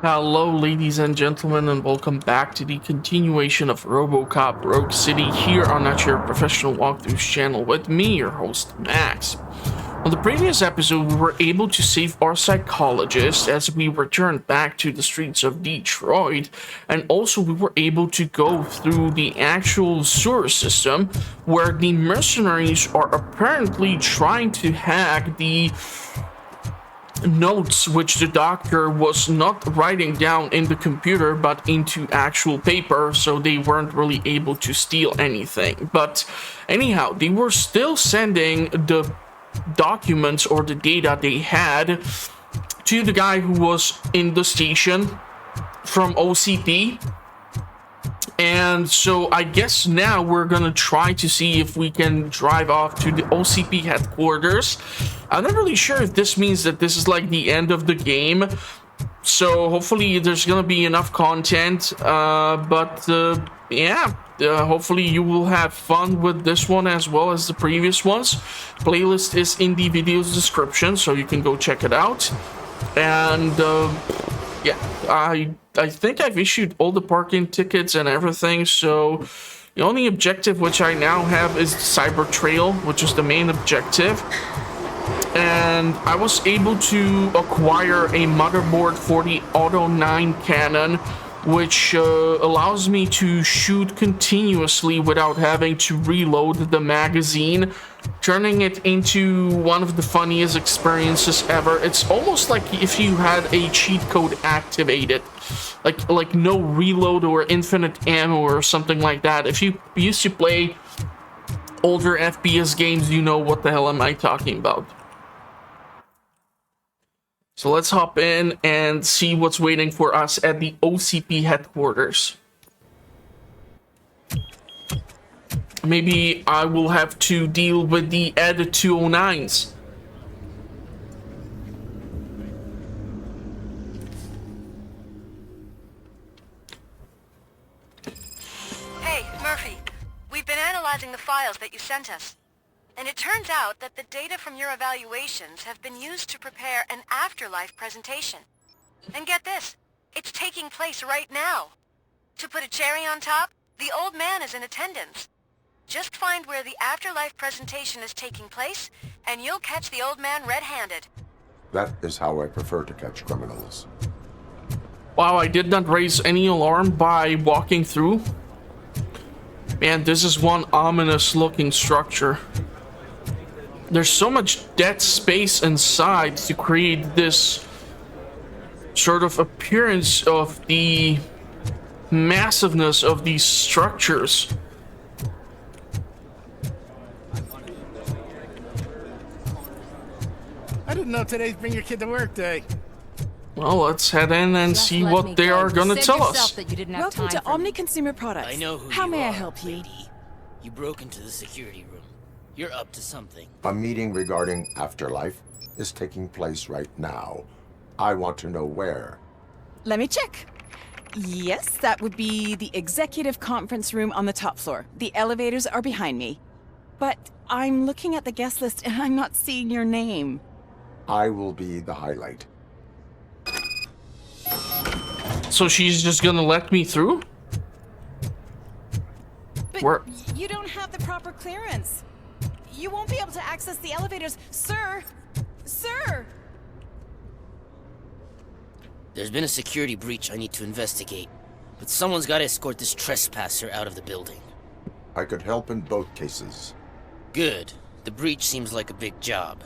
Hello ladies and gentlemen, and welcome back to the continuation of Robocop Rogue City here on Your Professional Walkthroughs channel with me, your host Max. On the previous episode, we were able to save our psychologist as we returned back to the streets of Detroit, and also we were able to go through the actual sewer system where the mercenaries are apparently trying to hack the notes which the doctor was not writing down in the computer but into actual paper, so they weren't really able to steal anything. But anyhow, they were still sending the documents or the data they had to the guy who was in the station from OCP. And so I guess now we're gonna try to see if we can drive off to the OCP headquarters. I'm not really sure if this means that this is like the end of the game, so hopefully there's gonna be enough content, hopefully you will have fun with this one as well as the previous ones. Playlist is in the video's description, so you can go check it out. And yeah, I think I've issued all the parking tickets and everything, so the only objective which I now have is the Cyber Trail, which is the main objective. And I was able to acquire a motherboard for the Auto 9 cannon, which allows me to shoot continuously without having to reload the magazine, turning it into one of the funniest experiences ever. It's almost like if you had a cheat code activated, like no reload or infinite ammo or something like that. If you used to play older FPS games, you know what the hell am I talking about. So let's hop in and see what's waiting for us at the OCP headquarters. Maybe I will have to deal with the Ed 209s. Hey, Murphy. We've been analyzing the files that you sent us. And it turns out that the data from your evaluations have been used to prepare an afterlife presentation. And get this, it's taking place right now. To put a cherry on top, the old man is in attendance. Just find where the afterlife presentation is taking place, and you'll catch the old man red-handed. That is how I prefer to catch criminals. Wow, I did not raise any alarm by walking through. Man, this is one ominous-looking structure. There's so much dead space inside to create this sort of appearance of the massiveness of these structures. I didn't know today's Bring Your Kid to Work Day. Well, let's head in and see what they are gonna tell us. Welcome to Omni Consumer Products. I know who How you may are, I help you? lady. You broke into the security room. You're up to something. A meeting regarding afterlife is taking place right now. I want to know where. Let me check. Yes, that would be the executive conference room on the top floor. The elevators are behind me. But I'm looking at the guest list and I'm not seeing your name. I will be the highlight. So she's just gonna let me through? But Where? you don't have the proper clearance. You won't be able to access the elevators, sir! Sir! There's been a security breach I need to investigate, but someone's got to escort this trespasser out of the building. I could help in both cases. Good. The breach seems like a big job.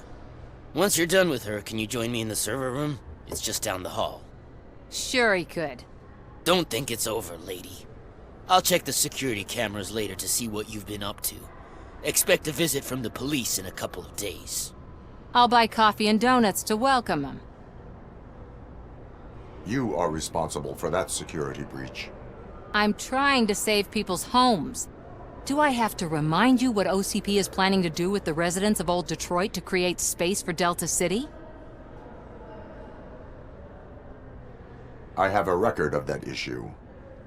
Once you're done with her, can you join me in the server room? It's just down the hall. Sure he could. Don't think it's over, lady. I'll check the security cameras later to see what you've been up to. Expect a visit from the police in a couple of days. I'll buy coffee and donuts to welcome him. You are responsible for that security breach. I'm trying to save people's homes. Do I have to remind you what OCP is planning to do with the residents of Old Detroit to create space for Delta City? I have a record of that issue.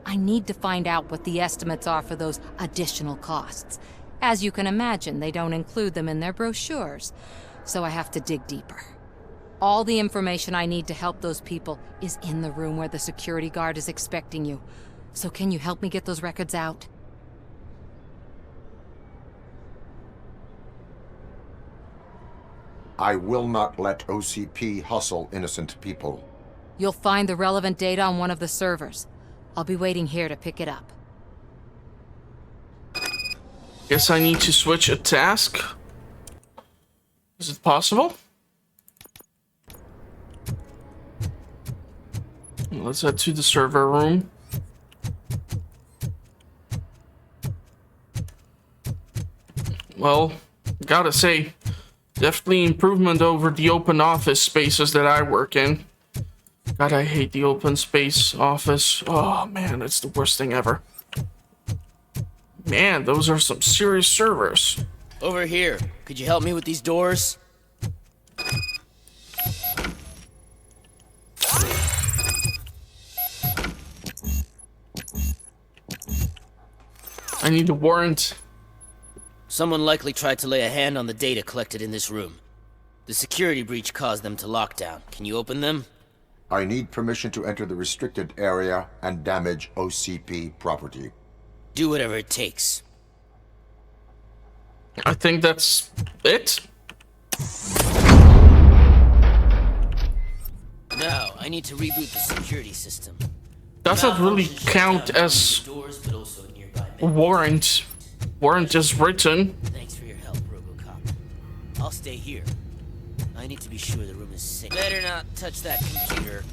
I need to find out what the estimates are for those additional costs. As you can imagine, they don't include them in their brochures, so I have to dig deeper. All the information I need to help those people is in the room where the security guard is expecting you. So can you help me get those records out? I will not let OCP hustle innocent people. You'll find the relevant data on one of the servers. I'll be waiting here to pick it up. Guess I need to switch a task. Is it possible? Let's head to the server room. Well, gotta say, definitely improvement over the open office spaces that I work in. God, I hate the open space office. Oh man, it's the worst thing ever. Man, those are some serious servers. Over here. Could you help me with these doors? I need a warrant. Someone likely tried to lay a hand on the data collected in this room. The security breach caused them to lock down. Can you open them? I need permission to enter the restricted area and damage OCP property. Do whatever it takes. I think that's it. Now, I need to reboot the security system. Doesn't really count as Doors, but also nearby warrant. Warrant is written. Thanks for your help, Robocop. I'll stay here. I need to be sure the room is safe. Better not touch that computer.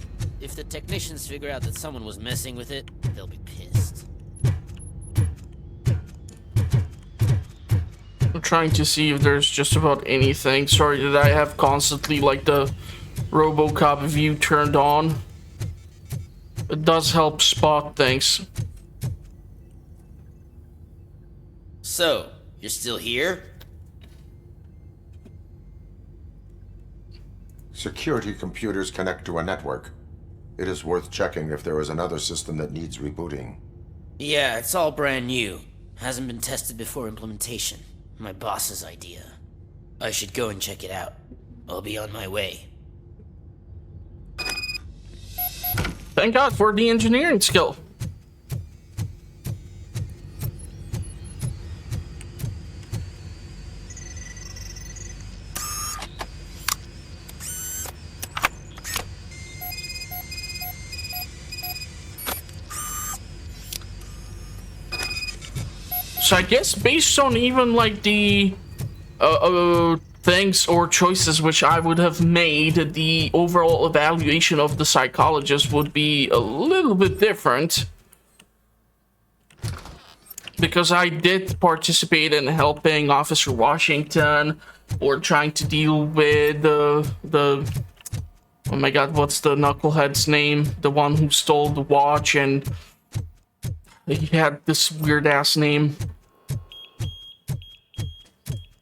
If the technicians figure out that someone was messing with it, they'll be pissed. I'm trying to see if there's just about anything. Sorry that I have constantly like the Robocop view turned on. It does help spot things. So, you're still here? Security computers connect to a network. It is worth checking if there is another system that needs rebooting. Yeah, it's all brand new. Hasn't been tested before implementation. My boss's idea. I should go and check it out. I'll be on my way. Thank God for the engineering skill. So I guess based on even like the things or choices which I would have made, the overall evaluation of the psychologist would be a little bit different. Because I did participate in helping Officer Washington or trying to deal with the oh my god, what's the knucklehead's name? The one who stole the watch and he had this weird ass name.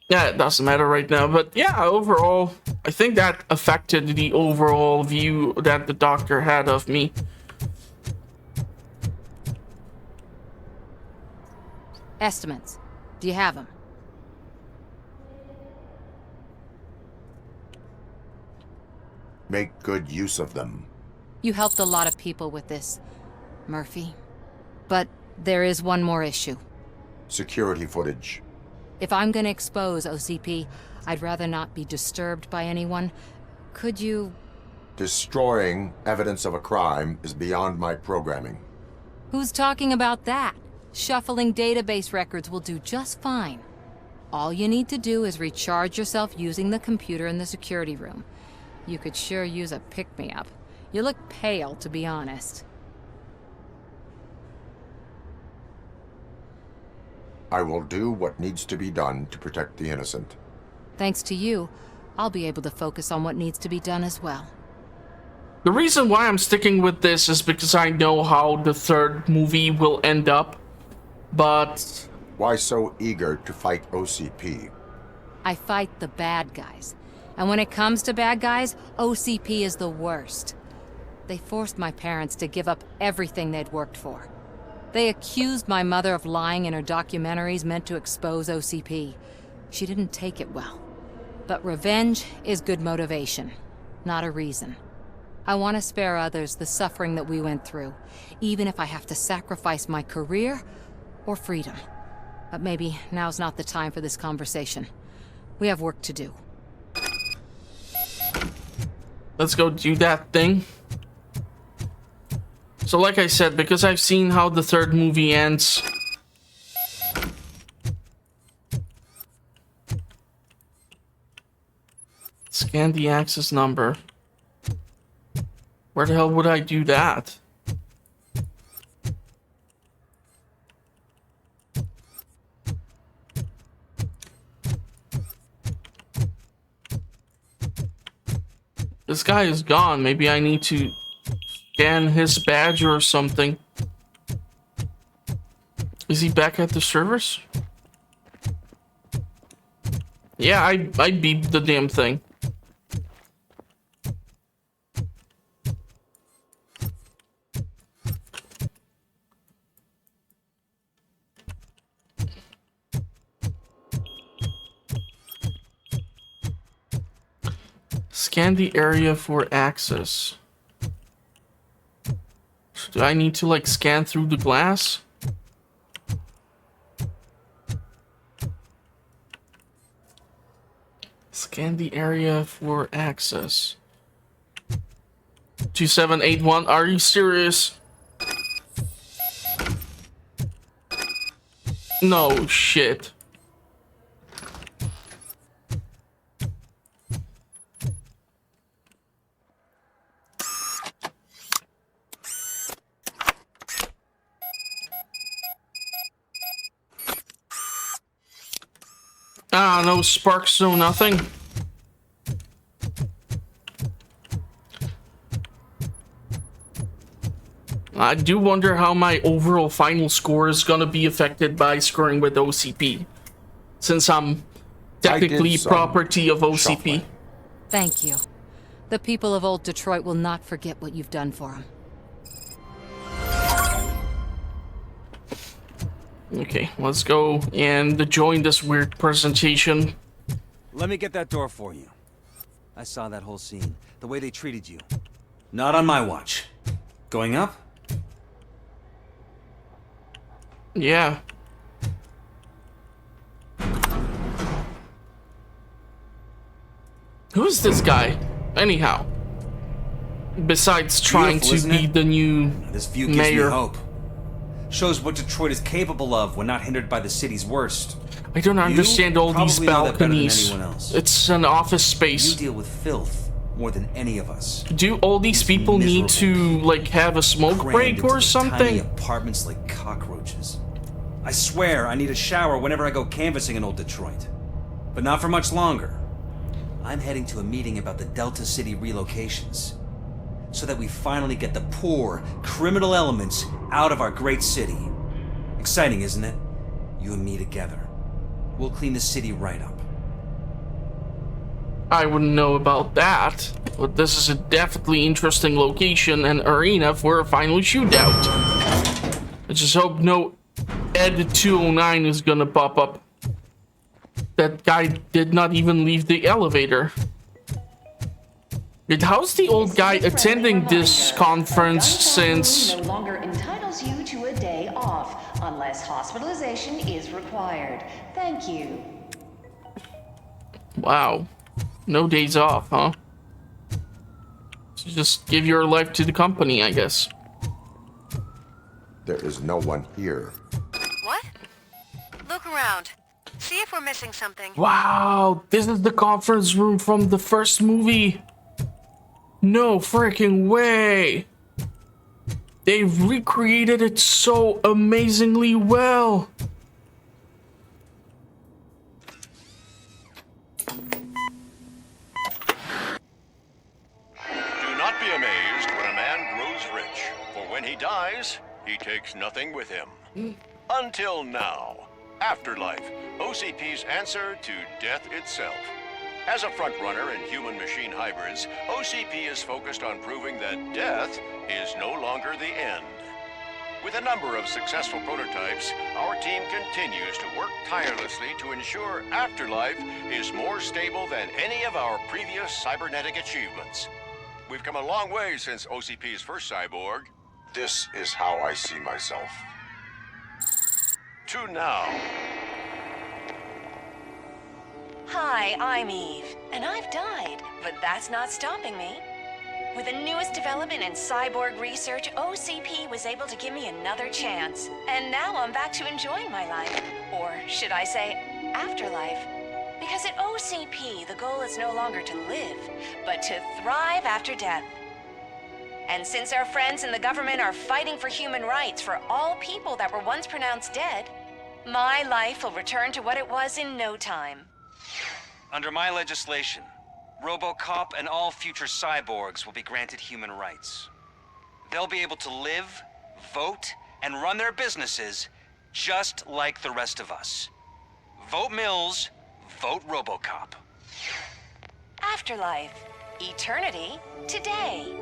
Yeah, it doesn't matter right now, but yeah, overall, I think that affected the overall view that the doctor had of me. Estimates. Do you have them? Make good use of them. You helped a lot of people with this, Murphy. But there is one more issue. Security footage. If I'm gonna expose OCP, I'd rather not be disturbed by anyone. Could you... Destroying evidence of a crime is beyond my programming. Who's talking about that? Shuffling database records will do just fine. All you need to do is recharge yourself using the computer in the security room. You could sure use a pick-me-up. You look pale, to be honest. I will do what needs to be done to protect the innocent. Thanks to you, I'll be able to focus on what needs to be done as well. The reason why I'm sticking with this is because I know how the third movie will end up, but... Why so eager to fight OCP? I fight the bad guys. And when it comes to bad guys, OCP is the worst. They forced my parents to give up everything they'd worked for. They accused my mother of lying in her documentaries meant to expose OCP. She didn't take it well. But revenge is good motivation. not a reason. I want to spare others the suffering that we went through, even if I have to sacrifice my career or freedom. But maybe now's not the time for this conversation. We have work to do. Let's go do that thing. So like I said, because I've seen how the third movie ends, scan the access number. Where the hell would I do that? This guy is gone. Maybe I need to scan his badge or something. Is he back at the servers? Yeah, I beeped the damn thing. Scan the area for access. So do I need to like scan through the glass? Scan the area for access. 2781, are you serious? No shit. Ah, no sparks, no nothing. I do wonder how my overall final score is gonna be affected by scoring with OCP, since I'm technically property of OCP. Shuffling. Thank you. The people of Old Detroit will not forget what you've done for them. Okay, let's go and join this weird presentation. Let me get that door for you. I saw that whole scene. The way they treated you. Not on my watch. Going up? Yeah. Who is this guy, anyhow? Besides trying to Beautiful, be isn't it? the new This view gives mayor. me hope. Shows what Detroit is capable of when not hindered by the city's worst. I don't understand all these probably know that better than balconies. anyone else. It's an office You space. deal with filth more than any of us. Do all these people need to like have a smoke Crammed break into or the Tiny something? apartments like cockroaches. I swear I need a shower whenever I go canvassing in old Detroit. But not for much longer. I'm heading to a meeting about the Delta City relocations. So that we finally get the poor, criminal elements out of our great city. Exciting, isn't it? You and me together. We'll clean the city right up. I wouldn't know about that, but this is a definitely interesting location and arena for a final shootout. I just hope no Ed 209 is gonna pop up. That guy did not even leave the elevator. But how's the old guy attending this conference since... No longer entitles you to a day off, unless hospitalization is required. Thank you. Wow. No days off, huh? So just give your life to the company, I guess. There is no one here. What? Look around. See if we're missing something. Wow, this is the conference room from the first movie. No freaking way. They've recreated it so amazingly well. Do not be amazed when a man grows rich, for when he dies, he takes nothing with him. Until now. Afterlife, OCP's answer to death itself. As a frontrunner in human-machine hybrids, OCP is focused on proving that death is no longer the end. With a number of successful prototypes, our team continues to work tirelessly to ensure Afterlife is more stable than any of our previous cybernetic achievements. We've come a long way since OCP's first cyborg. This is how I see myself. To now. Hi, I'm Eve, and I've died, but that's not stopping me. With the newest development in cyborg research, OCP was able to give me another chance. And now I'm back to enjoying my life. Or should I say, afterlife. Because at OCP, the goal is no longer to live, but to thrive after death. And since our friends in the government are fighting for human rights for all people that were once pronounced dead, my life will return to what it was in no time. Under my legislation, Robocop and all future cyborgs will be granted human rights. They'll be able to live, vote, and run their businesses just like the rest of us. Vote Mills, vote Robocop. Afterlife. Eternity. Today.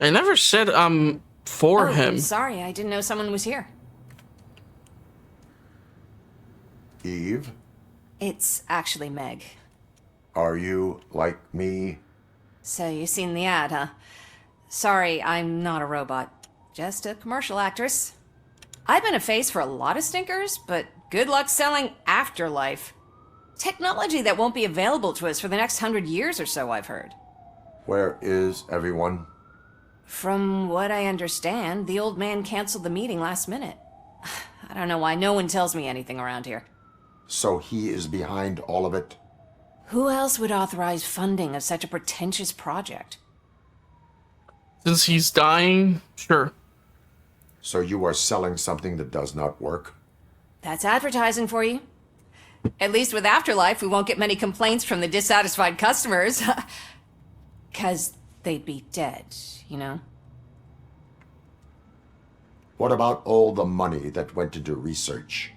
I never said I'm for him. Sorry, I didn't know someone was here. Eve, It's actually Meg. are you like me? So you've seen the ad, huh? Sorry, I'm not a robot. Just a commercial actress. I've been a face for a lot of stinkers, but good luck selling Afterlife. Technology that won't be available to us for the next 100 years or so, I've heard. Where is everyone? From what I understand, the old man canceled the meeting last minute. I don't know why no one tells me anything around here. So he is behind all of it? Who else would authorize funding of such a pretentious project? Since he's dying, sure. So you are selling something that does not work? That's advertising for you. At least with Afterlife, we won't get many complaints from the dissatisfied customers. 'Cause they'd be dead, you know? What about all the money that went into research?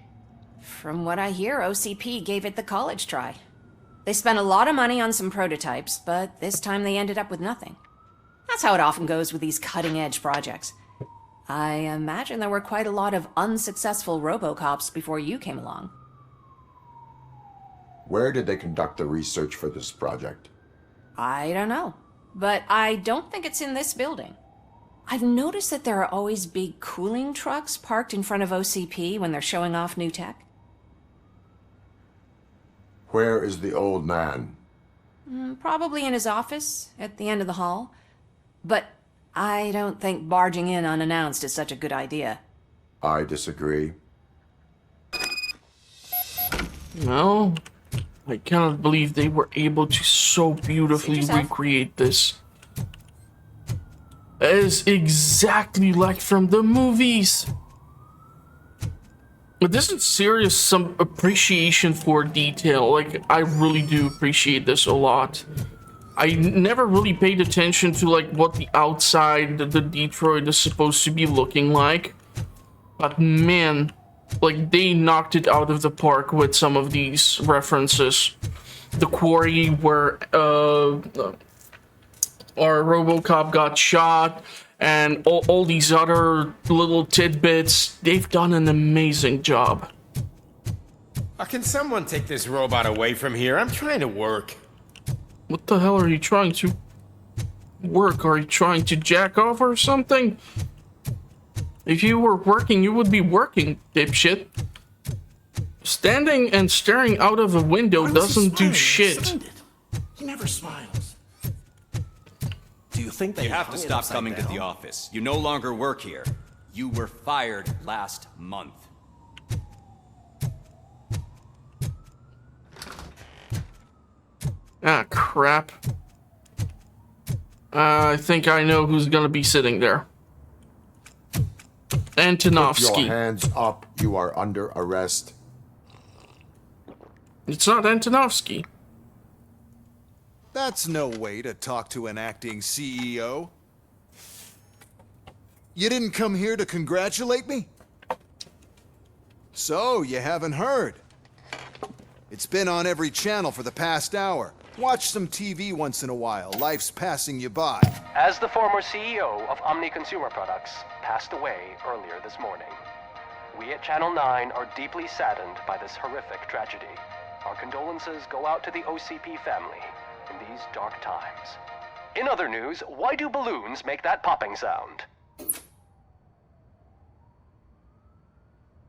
From what I hear, OCP gave it the college try. They spent a lot of money on some prototypes, but this time they ended up with nothing. That's how it often goes with these cutting-edge projects. I imagine there were quite a lot of unsuccessful Robocops before you came along. Where did they conduct the research for this project? I don't know, but I don't think it's in this building. I've noticed that there are always big cooling trucks parked in front of OCP when they're showing off new tech. Where is the old man? Probably in his office, at the end of the hall. But I don't think barging in unannounced is such a good idea. I disagree. No, I cannot believe they were able to so beautifully recreate this. It is exactly like from the movies. But this is serious, some appreciation for detail. Like, I really do appreciate this a lot. I never really paid attention to like what the outside, the Detroit is supposed to be looking like. But man, like they knocked it out of the park with some of these references. The quarry where our Robocop got shot, and all these other little tidbits. They've done an amazing job. Can someone take this robot away from here? I'm trying to work. What the hell are you trying to work? Are you trying to jack off or something? If you were working, you would be working, dipshit. Standing and staring out of a window doesn't do shit. He never smiles. Do you think You have to stop coming to the office. You no longer work here. You were fired last month. Ah, crap. I think I know who's gonna be sitting there. Antonowsky. Put your hands up. You are under arrest. It's not Antonowsky. That's no way to talk to an acting CEO. You didn't come here to congratulate me? So, you haven't heard. It's been on every channel for the past hour. Watch some TV once in a while. Life's passing you by. As the former CEO of Omni Consumer Products passed away earlier this morning, we at Channel 9 are deeply saddened by this horrific tragedy. Our condolences go out to the OCP family in these dark times. In other news, why do balloons make that popping sound?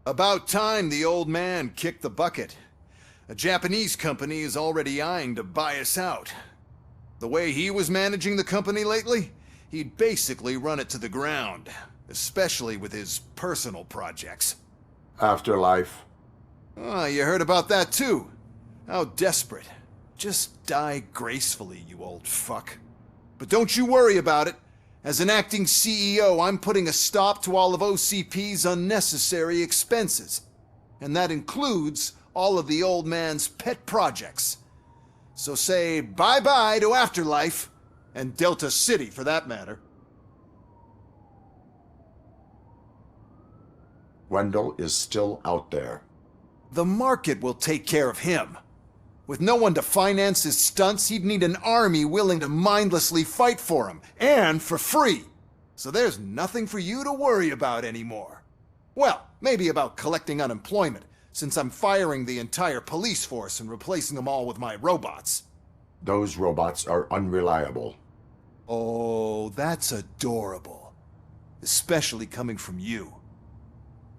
About time the old man kicked the bucket. A Japanese company is already eyeing to buy us out. The way he was managing the company lately, he'd basically run it to the ground, especially with his personal projects. Afterlife. Oh, you heard about that too? How desperate. Just die gracefully, you old fuck. But don't you worry about it. As an acting CEO, I'm putting a stop to all of OCP's unnecessary expenses. And that includes all of the old man's pet projects. So say bye-bye to Afterlife, and Delta City for that matter. Wendell is still out there. The market will take care of him. With no one to finance his stunts, he'd need an army willing to mindlessly fight for him, and for free. So there's nothing for you to worry about anymore. Well, maybe about collecting unemployment, since I'm firing the entire police force and replacing them all with my robots. Those robots are unreliable. Oh, that's adorable. Especially coming from you.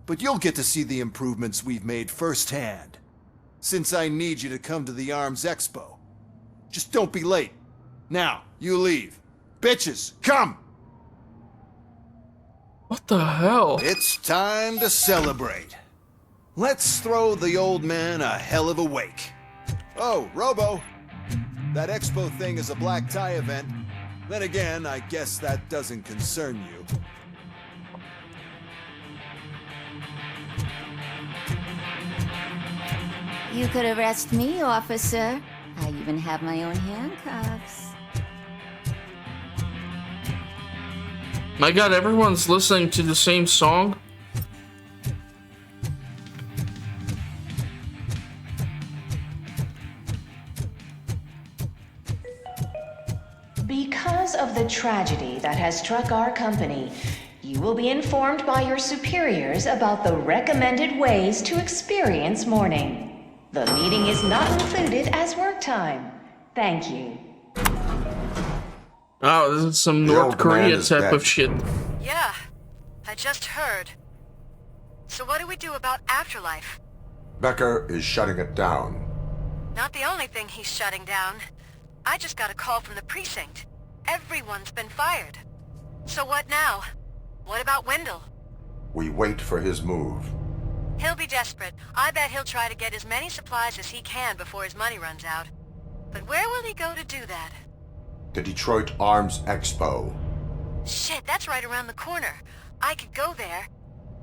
But you'll get to see the improvements we've made firsthand. Since I need you to come to the Arms Expo. Just don't be late. Now, you leave. Bitches, come! What the hell? It's time to celebrate. Let's throw the old man a hell of a wake. Oh, Robo. That expo thing is a black tie event. Then again, I guess that doesn't concern you. You could arrest me, officer. I even have my own handcuffs. My god, everyone's listening to the same song. Because of the tragedy that has struck our company, you will be informed by your superiors about the recommended ways to experience mourning. The meeting is not included as work time. Thank you. Oh, this is some North Korea type of shit. Yeah, I just heard. So what do we do about Afterlife? Becker is shutting it down. Not the only thing he's shutting down. I just got a call from the precinct. Everyone's been fired. So what now? What about Wendell? We wait for his move. He'll be desperate. I bet he'll try to get as many supplies as he can before his money runs out. But where will he go to do that? The Detroit Arms Expo. Shit, that's right around the corner. I could go there.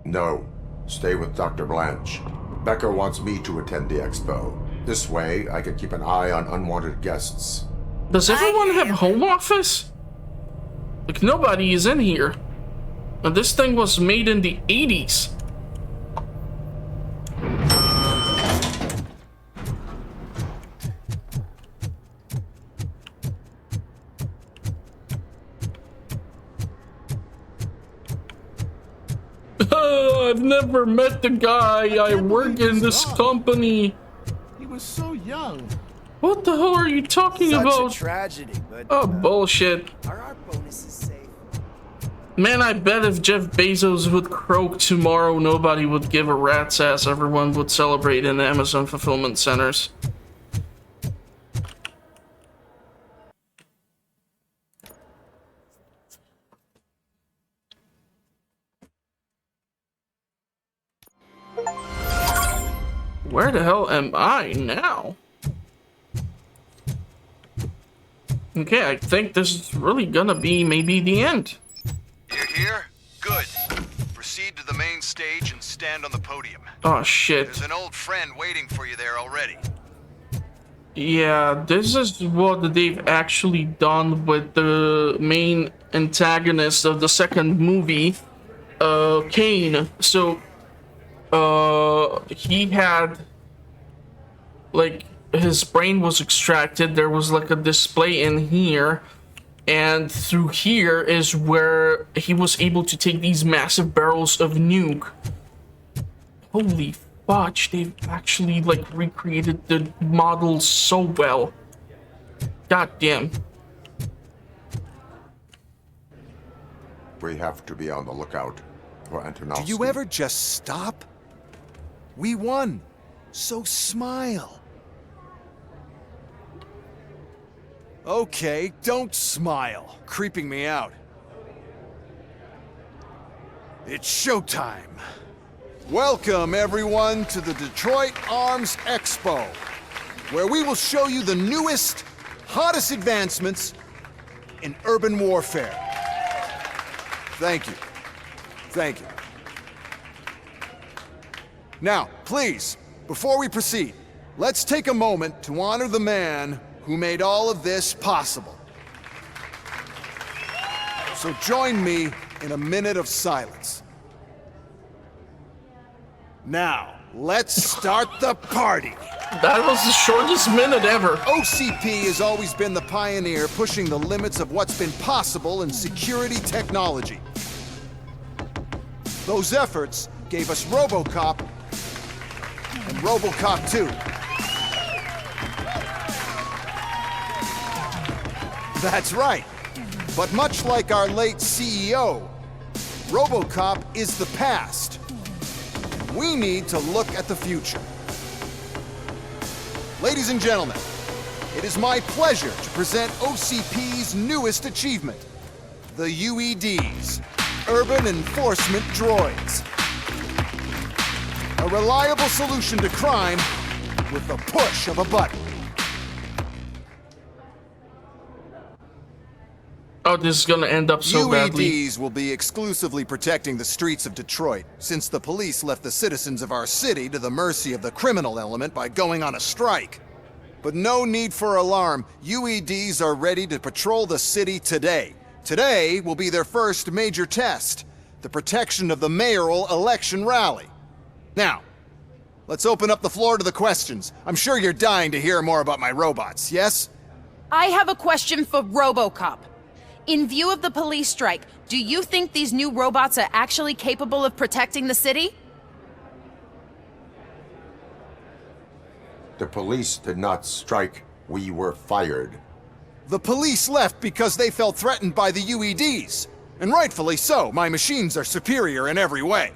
No. Stay with Dr. Blanche. Becker wants me to attend the expo. This way, I can keep an eye on unwanted guests. Does everyone have home office? Like, nobody is in here. And this thing was made in the 80s. I've never met the guy. I work in this company. He was so young. What the hell are you talking about? Such a tragedy, but oh, bullshit. Are our bonuses safe? Man, I bet if Jeff Bezos would croak tomorrow, nobody would give a rat's ass. Everyone would celebrate in the Amazon fulfillment centers. Where the hell am I now? Okay, I think this is really gonna be maybe the end. You're here? Good. Proceed to the main stage and stand on the podium. Oh shit. There's an old friend waiting for you there already. Yeah, this is what they've actually done with the main antagonist of the second movie, Kane. So, he had, like, his brain was extracted, there was like a display in here, and through here is where he was able to take these massive barrels of nuke. Holy fudge, they've actually like recreated the model so well. God damn. We have to be on the lookout for Antonowsky. Do you ever just stop? We won, so smile. Okay, don't smile. Creeping me out. It's showtime. Welcome, everyone, to the Detroit Arms Expo, where we will show you the newest, hottest advancements in urban warfare. Thank you. Thank you. Now, please, before we proceed, let's take a moment to honor the man who made all of this possible. So join me in a minute of silence. Now, let's start the party. That was the shortest minute ever. OCP has always been the pioneer pushing the limits of what's been possible in security technology. Those efforts gave us Robocop and Robocop 2. That's right. But much like our late CEO, Robocop is the past. We need to look at the future. Ladies and gentlemen, it is my pleasure to present OCP's newest achievement, the UEDs, Urban Enforcement Droids. A reliable solution to crime with the push of a button. Oh, this is gonna end up so badly. UEDs will be exclusively protecting the streets of Detroit, since the police left the citizens of our city to the mercy of the criminal element by going on a strike. But no need for alarm. UEDs are ready to patrol the city today. Today will be their first major test, the protection of the mayoral election rally. Now, let's open up the floor to the questions. I'm sure you're dying to hear more about my robots, yes? I have a question for Robocop. In view of the police strike, do you think these new robots are actually capable of protecting the city? The police did not strike. We were fired. The police left because they felt threatened by the UEDs. And rightfully so, my machines are superior in every way.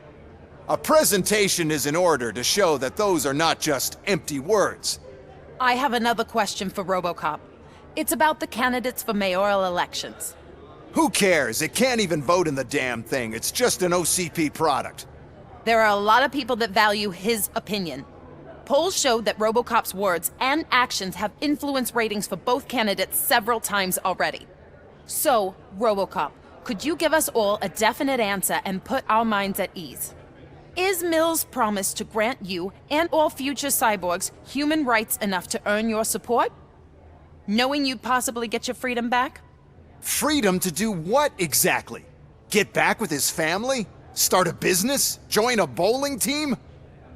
A presentation is in order to show that those are not just empty words. I have another question for Robocop. It's about the candidates for mayoral elections. Who cares? It can't even vote in the damn thing. It's just an OCP product. There are a lot of people that value his opinion. Polls showed that Robocop's words and actions have influenced ratings for both candidates several times already. So, Robocop, could you give us all a definite answer and put our minds at ease? Is Mills' promise to grant you and all future cyborgs human rights enough to earn your support? Knowing you'd possibly get your freedom back? Freedom to do what exactly? Get back with his family? Start a business? Join a bowling team?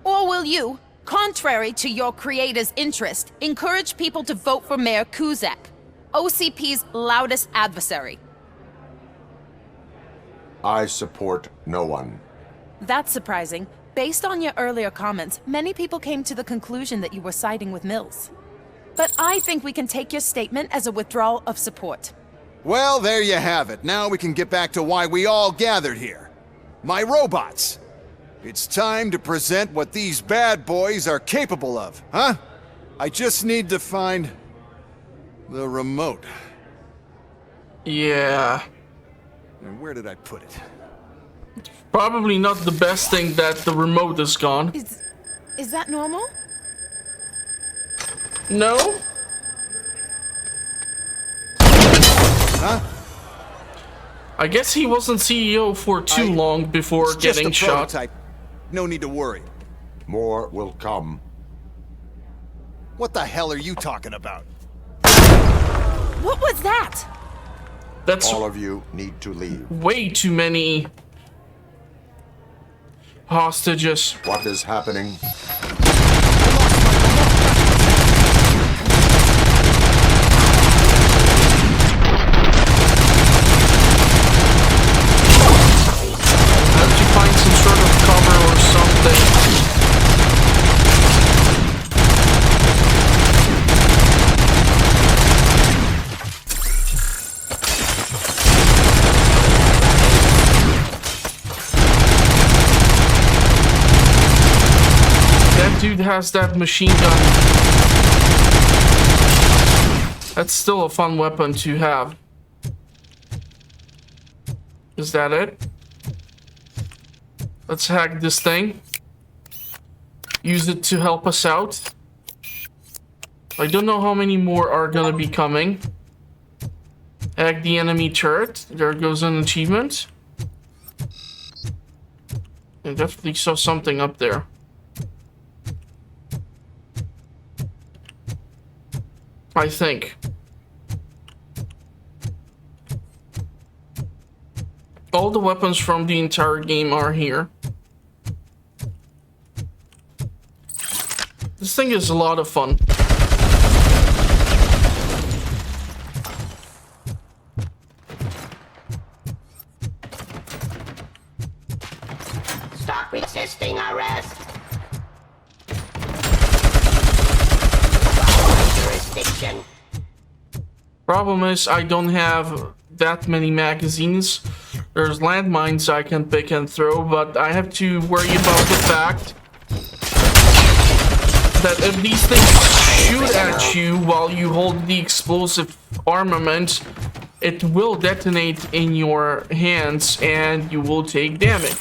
Or will you, contrary to your creator's interest, encourage people to vote for Mayor Kuzak, OCP's loudest adversary? I support no one. That's surprising. Based on your earlier comments, many people came to the conclusion that you were siding with Mills. But I think we can take your statement as a withdrawal of support. Well, there you have it. Now we can get back to why we all gathered here. My robots. It's time to present what these bad boys are capable of, huh? I just need to find the remote. Yeah. And where did I put it? Probably not the best thing that the remote is gone. Is that normal? No? Huh? I guess he wasn't CEO for too long before it's just getting a shot. prototype. No need to worry. More will come. What the hell are you talking about? What was that? That's all of you need to leave. Way too many hostages. What is happening? has that machine gun. That's still a fun weapon to have. Is that it? Let's hack this thing. Use it to help us out. I don't know how many more are gonna be coming. Hack the enemy turret. There goes an achievement. I definitely saw something up there. I think. All the weapons from the entire game are here. This thing is a lot of fun. Stop resisting arrest. Jurisdiction. Problem is, I don't have that many magazines. There's landmines I can pick and throw, but I have to worry about the fact that if these things shoot at you while you hold the explosive armament, it will detonate in your hands and you will take damage.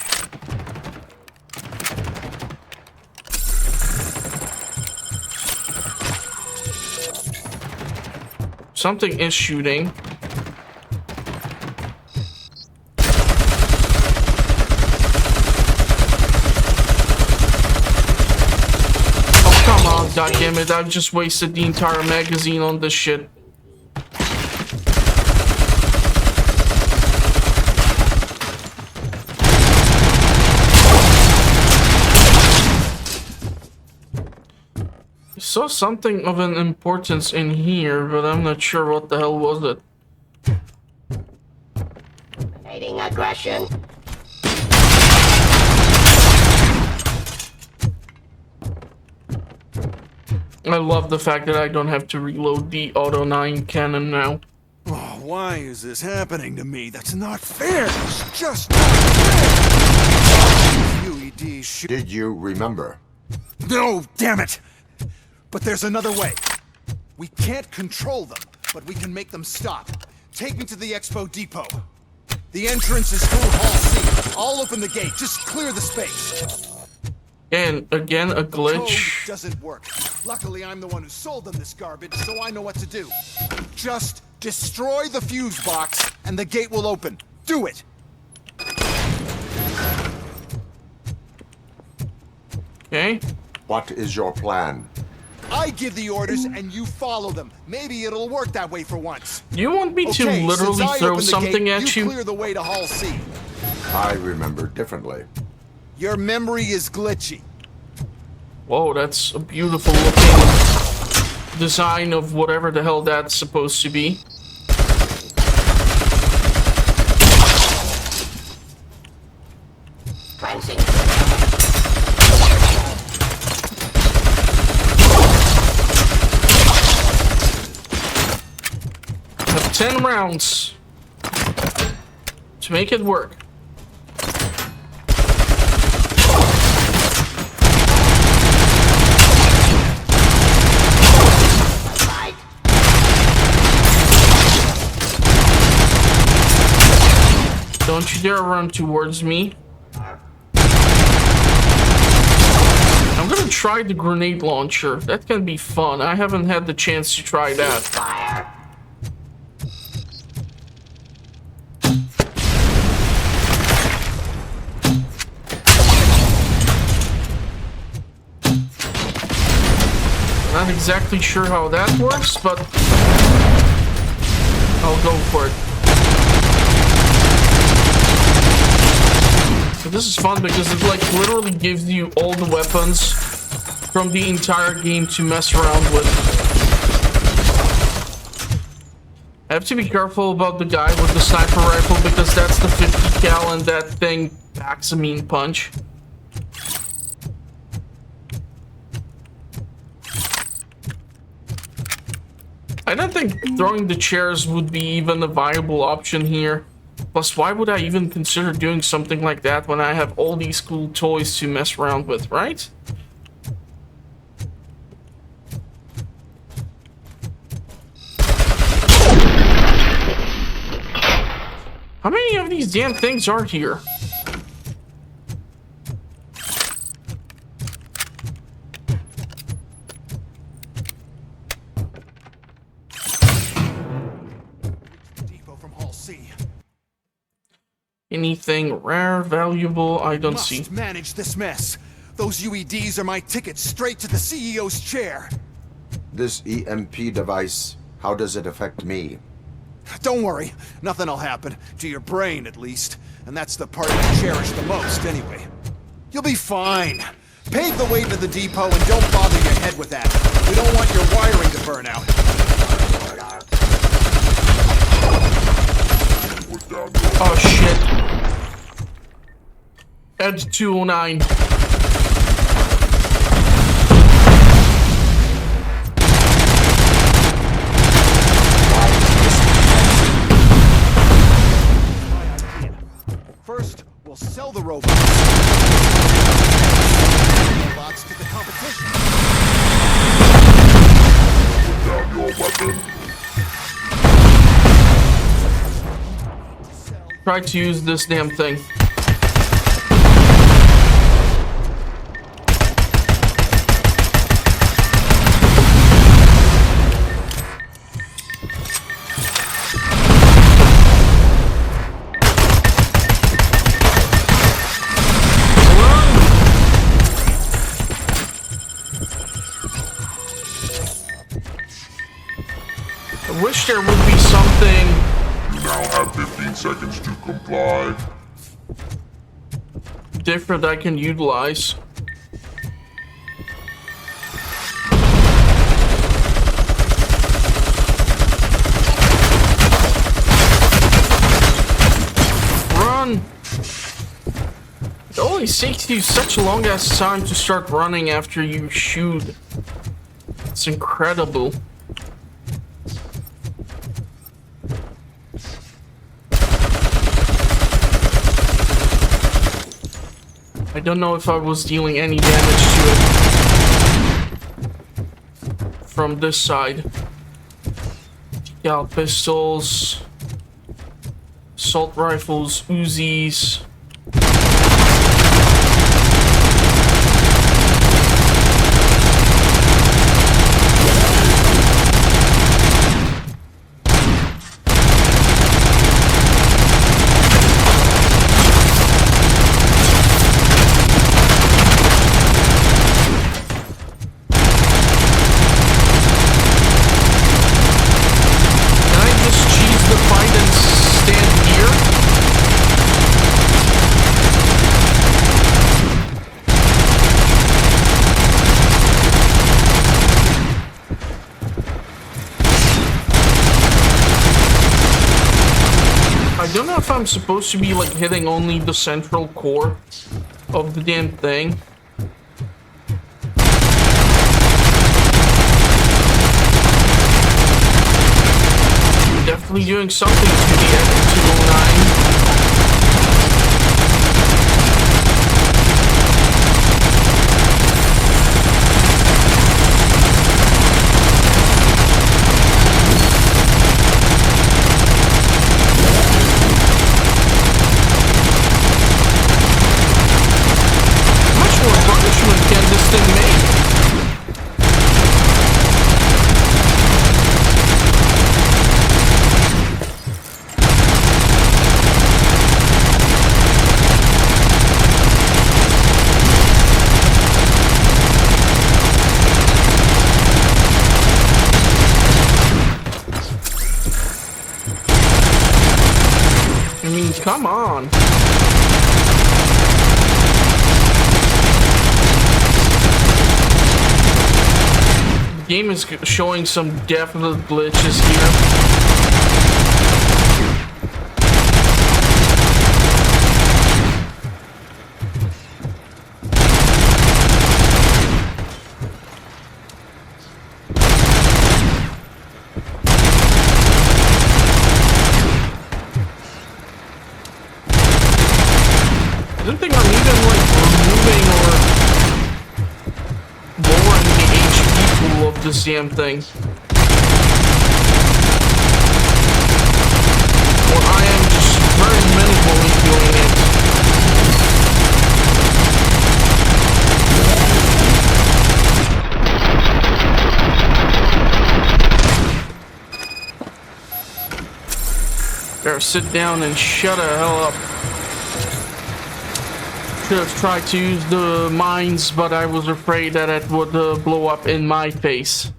Something is shooting. God damn it, I've just wasted the entire magazine on this shit. I saw something of an importance in here, but I'm not sure what the hell was it. Hating aggression. I love the fact that I don't have to reload the Auto 9 cannon now. Oh, why is this happening to me? That's not fair! It's just not fair! QED Did you remember? No, damn it! But there's another way. We can't control them, but we can make them stop. Take me to the Expo Depot. The entrance is through Hall C. I'll open the gate. Just clear the space. And again, a glitch. Code doesn't work. Luckily, I'm the one who sold them this garbage, so I know what to do. Just destroy the fuse box, and the gate will open. Do it! Okay. What is your plan? I give the orders, and you follow them. Maybe it'll work that way for once. You want me to literally throw something at you? Clear the way to Hall C. I remember differently. Your memory is glitchy. Whoa, that's a beautiful looking design of whatever the hell that's supposed to be. Cleansing. I have 10 rounds to make it work. Don't you dare run towards me. I'm gonna try the grenade launcher. That can be fun. I haven't had the chance to try that. Fire. Not exactly sure how that works, but I'll go for it. So this is fun because it like literally gives you all the weapons from the entire game to mess around with. I have to be careful about the guy with the sniper rifle because that's the 50 cal and that thing packs a mean punch. I don't think throwing the chairs would be even a viable option here. Plus, why would I even consider doing something like that when I have all these cool toys to mess around with, right? How many of these damn things are here? Depot from Hall C. Anything rare, valuable? I don't see. Must manage this mess. Those UEDs are my ticket straight to the CEO's chair. This EMP device, how does it affect me? Don't worry, nothing'll happen. To your brain, at least. And that's the part you cherish the most, anyway. You'll be fine. Pave the way to the depot and don't bother your head with that. We don't want your wiring to burn out. Oh shit. Ed 209. First, we'll sell the robots to the competition. Put down your weapon. Try to use this damn thing. I wish there would be something. You now have 15 seconds to comply. Different I can utilize. Run! It only takes you such a long ass time to start running after you shoot. It's incredible. I don't know if I was dealing any damage to it from this side. Yeah, pistols, assault rifles, Uzis. I don't know if I'm supposed to be like hitting only the central core of the damn thing. I'm definitely doing something to the F209. Can this thing make? I mean, come on. The game is showing some definite glitches here. I don't think I'm even like removing or lowering the HP pool of this damn thing. Or I am just very doing it. Better sit down and shut the hell up. Should have tried to use the mines, but I was afraid that it would blow up in my face.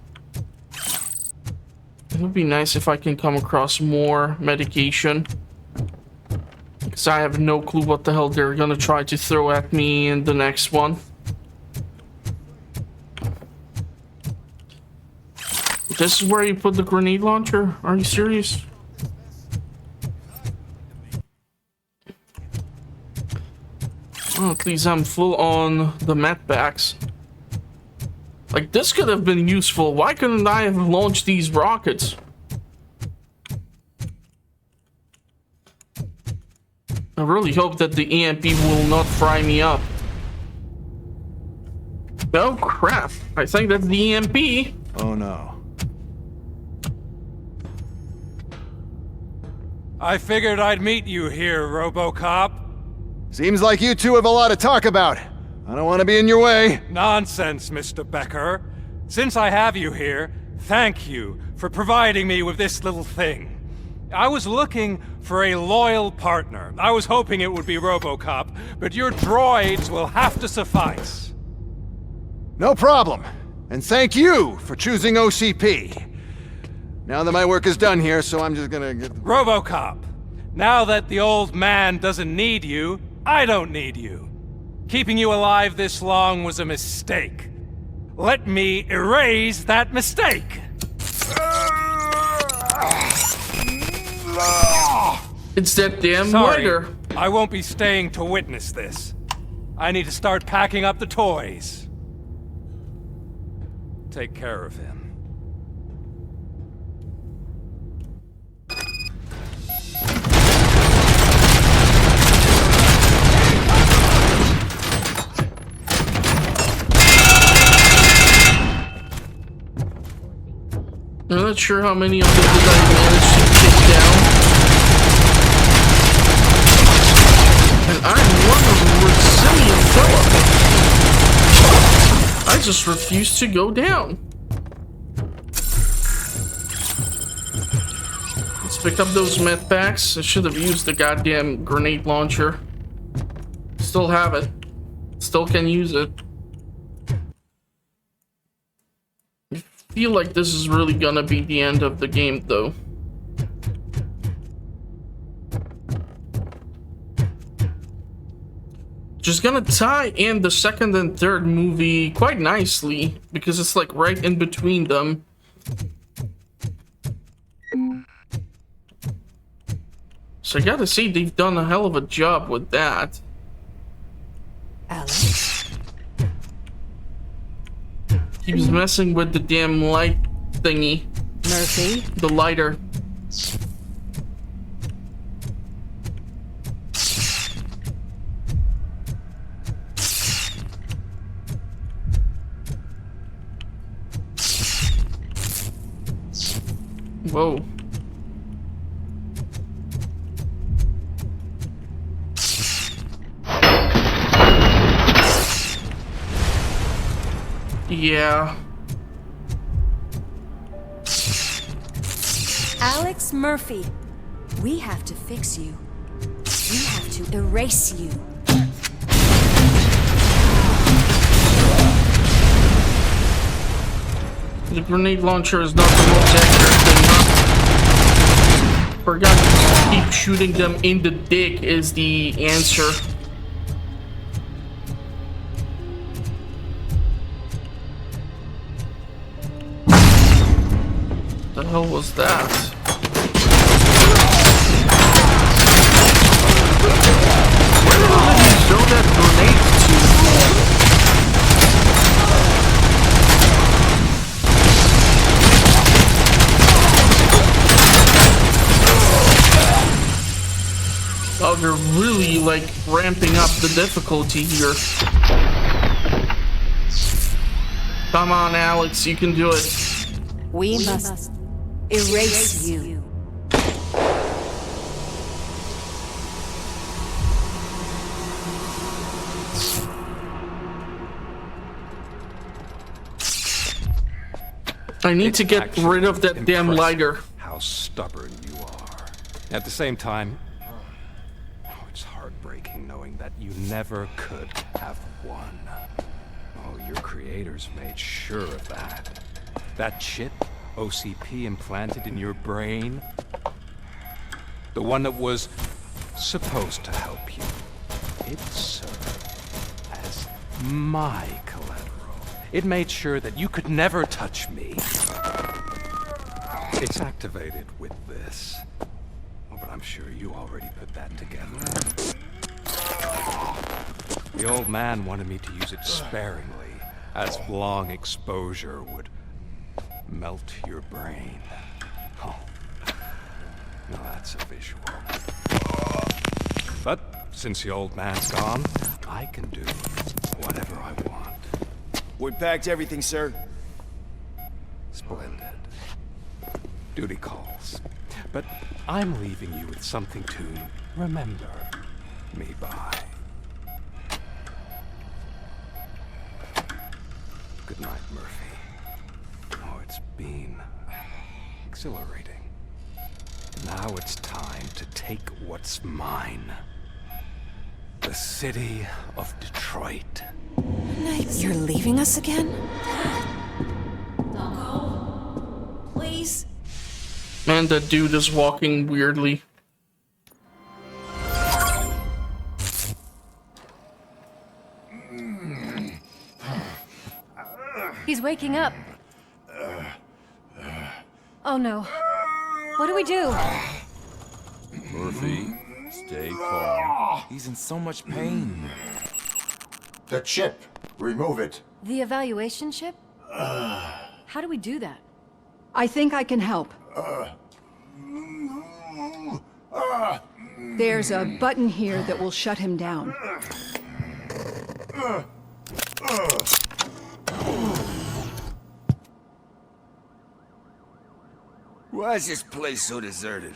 It would be nice if I can come across more medication. Because I have no clue what the hell they're gonna try to throw at me in the next one. This is where you put the grenade launcher? Are you serious? Oh, at least I'm full on the med packs. Like, this could have been useful. Why couldn't I have launched these rockets? I really hope that the EMP will not fry me up. Oh, crap. I think that's the EMP. Oh, no. I figured I'd meet you here, Robocop. Seems like you two have a lot to talk about. I don't want to be in your way. Nonsense, Mr. Becker. Since I have you here, thank you for providing me with this little thing. I was looking for a loyal partner. I was hoping it would be Robocop, but your droids will have to suffice. No problem. And thank you for choosing OCP. Now that my work is done here, so I'm just gonna get... Robocop, now that the old man doesn't need you, I don't need you. Keeping you alive this long was a mistake. Let me erase that mistake. It's that damn Sorry, lighter. I won't be staying to witness this. I need to start packing up the toys. Take care of him. I'm not sure how many of them did I manage to take down. And I'm one of the resilient fella. I just refuse to go down. Let's pick up those med packs. I should have used the goddamn grenade launcher. Still have it. Still can use it. I feel like this is really gonna be the end of the game, though. Just gonna tie in the second and third movie quite nicely, because it's like right in between them. So I gotta say, they've done a hell of a job with that. Alex? Keeps messing with the damn light thingy. Murphy? The lighter. Whoa. Yeah. Alex Murphy, we have to fix you. We have to erase you. The grenade launcher is not the most accurate thing, huh? Forgot to keep shooting them in the dick is the answer. The hell was that? Where the hell did you throw that grenade to? Oh, they're really like ramping up the difficulty here. Come on, Alex, you can do it. We must erase you. I need It's to get actually rid of that damn impressive lighter. How stubborn you are. At the same time, it's heartbreaking knowing that you never could have won. Oh, your creators made sure of that. That chip OCP implanted in your brain, the one that was supposed to help you, it served as my collateral. It made sure that you could never touch me. It's activated with this. Oh, but I'm sure you already put that together. The old man wanted me to use it sparingly, as long exposure would melt your brain. Oh, now that's a visual. But since the old man's gone, I can do whatever I want. We packed everything, sir. Splendid. Duty calls. But I'm leaving you with something to remember me by. Good night, Murphy. Oh, it's been exhilarating. Now it's time to take what's mine. The city of Detroit. You're leaving us again? Please? Man, that dude is walking weirdly. He's waking up. Oh no. What do we do? Murphy, stay calm. He's in so much pain. The chip. Remove it. The evaluation chip? How do we do that? I think I can help. There's a button here that will shut him down. Why is this place so deserted?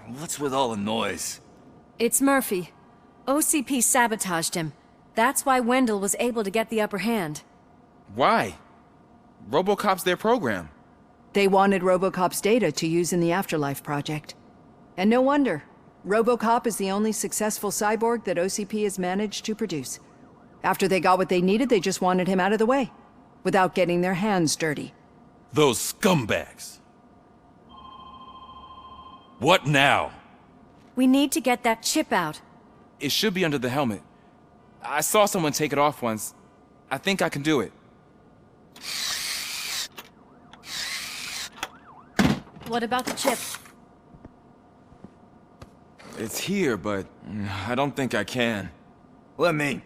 What's with all the noise? It's Murphy. OCP sabotaged him. That's why Wendell was able to get the upper hand. Why? Robocop's their program. They wanted Robocop's data to use in the Afterlife project. And no wonder. Robocop is the only successful cyborg that OCP has managed to produce. After they got what they needed, they just wanted him out of the way, without getting their hands dirty. Those scumbags. What now? We need to get that chip out. It should be under the helmet. I saw someone take it off once. I think I can do it. What about the chip? It's here, but I don't think I can. Let me.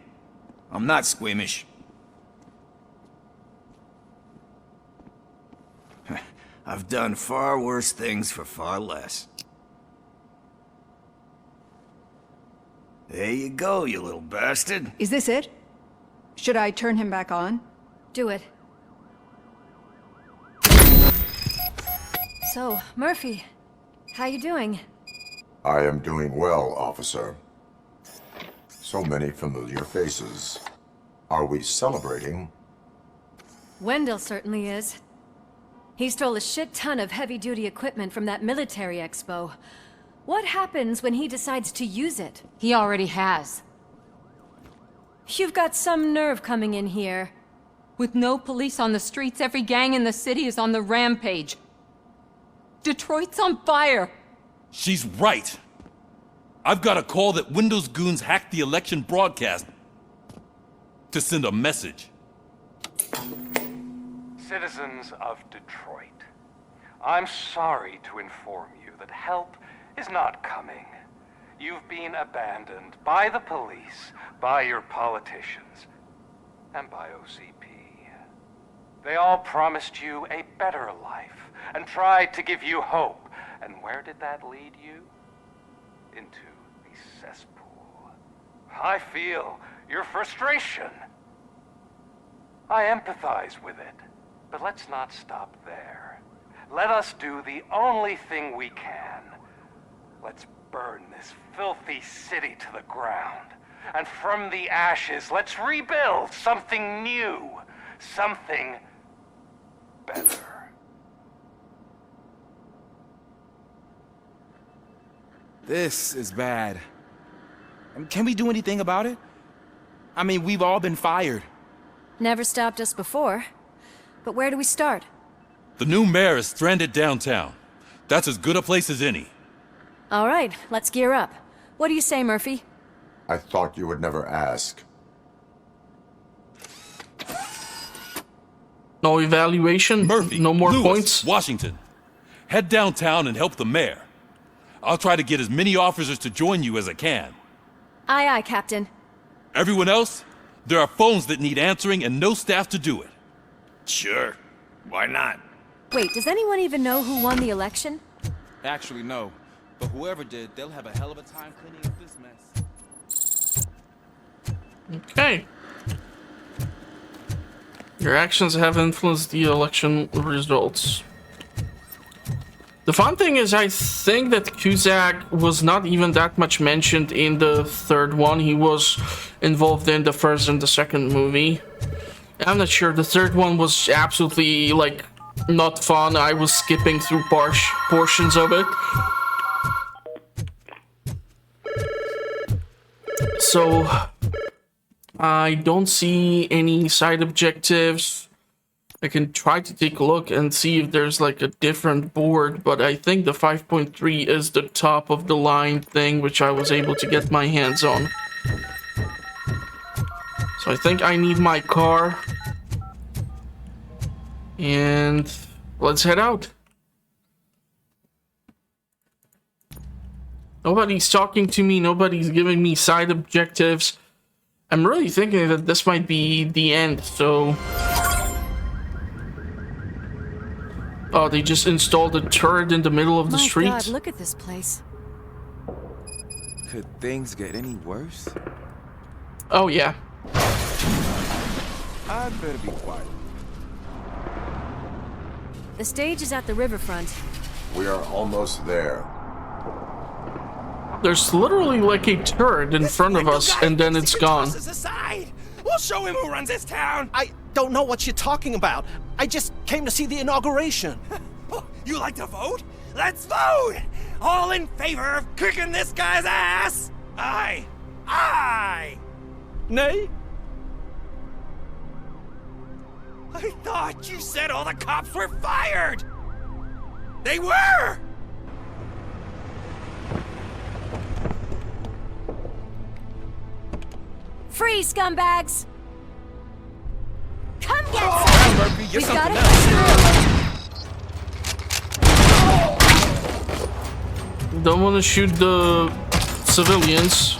I'm not squeamish. I've done far worse things for far less. There you go, you little bastard. Is this it? Should I turn him back on? Do it. So, Murphy, how you doing? I am doing well, officer. So many familiar faces. Are we celebrating? Wendell certainly is. He stole a shit ton of heavy-duty equipment from that military expo. What happens when he decides to use it? He already has. You've got some nerve coming in here. With no police on the streets, every gang in the city is on the rampage. Detroit's on fire! She's right. I've got a call that Windows goons hacked the election broadcast to send a message. Citizens of Detroit, I'm sorry to inform you that help is not coming. You've been abandoned by the police, by your politicians, and by OCP. They all promised you a better life and tried to give you hope. And where did that lead you? Into the cesspool. I feel your frustration. I empathize with it. But let's not stop there. Let us do the only thing we can. Let's burn this filthy city to the ground. And from the ashes, let's rebuild something new. Something better. This is bad. Can we do anything about it? I mean, we've all been fired. Never stopped us before. But where do we start? The new mayor is stranded downtown. That's as good a place as any. All right, let's gear up. What do you say, Murphy? I thought you would never ask. No evaluation? Murphy, no more Lewis, points? Washington. Head downtown and help the mayor. I'll try to get as many officers to join you as I can. Aye, aye, Captain. Everyone else? There are phones that need answering and no staff to do it. Sure. Why not? Wait, does anyone even know who won the election? Actually, no. But whoever did, they'll have a hell of a time cleaning up this mess. Okay. Your actions have influenced the election results. The fun thing is, I think that Cusack was not even that much mentioned in the third one. He was involved in the first and the second movie. I'm not sure. The third one was absolutely, like, not fun. I was skipping through portions of it. So, I don't see any side objectives. I can try to take a look and see if there's like a different board, but I think the 5.3 is the top of the line thing, which I was able to get my hands on. So I think I need my car. And let's head out. Nobody's talking to me, nobody's giving me side objectives. I'm really thinking that this might be the end, so... Oh, they just installed a turret in the middle of the street? My God, look at this place. Could things get any worse? Oh, yeah. I'd better be quiet. The stage is at the riverfront. We are almost there. There's literally like a turret in front of us, and then it's gone. Aside. We'll show him who runs this town. I don't know what you're talking about. I just came to see the inauguration. You like to vote? Let's vote! All in favor of kicking this guy's ass? Aye. Aye. Nay? I thought you said all the cops were fired! They were! Free, scumbags! Come get some! Murphy, you're We've got something to push through! Don't want to shoot the civilians.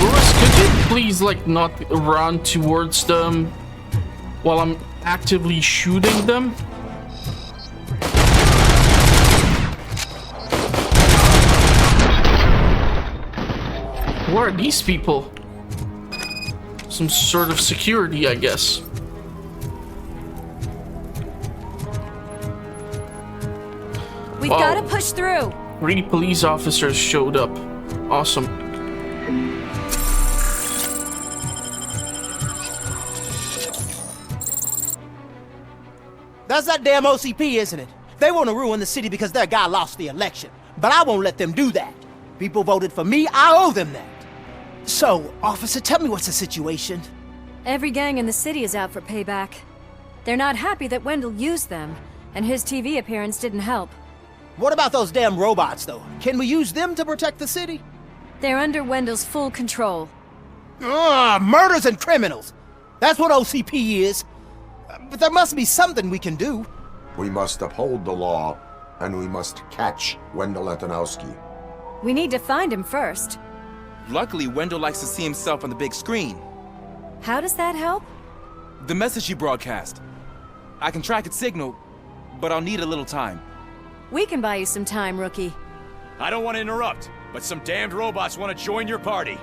Lewis, could you please, like, not run towards them while I'm actively shooting them? Who are these people? Some sort of security, I guess. We've got to push through. 3 police officers showed up. Awesome. That's that damn OCP, isn't it? They want to ruin the city because their guy lost the election. But I won't let them do that. People voted for me, I owe them that. So, officer, tell me what's the situation? Every gang in the city is out for payback. They're not happy that Wendell used them, and his TV appearance didn't help. What about those damn robots, though? Can we use them to protect the city? They're under Wendell's full control. Murders and criminals! That's what OCP is. But there must be something we can do. We must uphold the law, and we must catch Wendell Antonowsky. We need to find him first. Luckily, Wendell likes to see himself on the big screen. How does that help? The message you broadcast. I can track its signal, but I'll need a little time. We can buy you some time, rookie. I don't want to interrupt, but some damned robots want to join your party.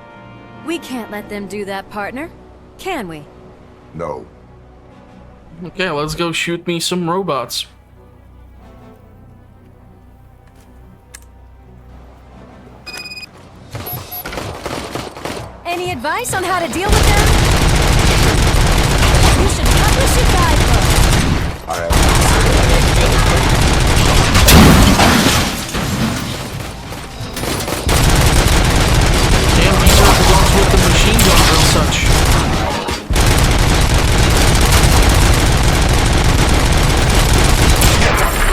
We can't let them do that, partner. Can we? No. Okay, let's go shoot me some robots. Any advice on how to deal with them? Damn, these are the ones with the machine guns and such.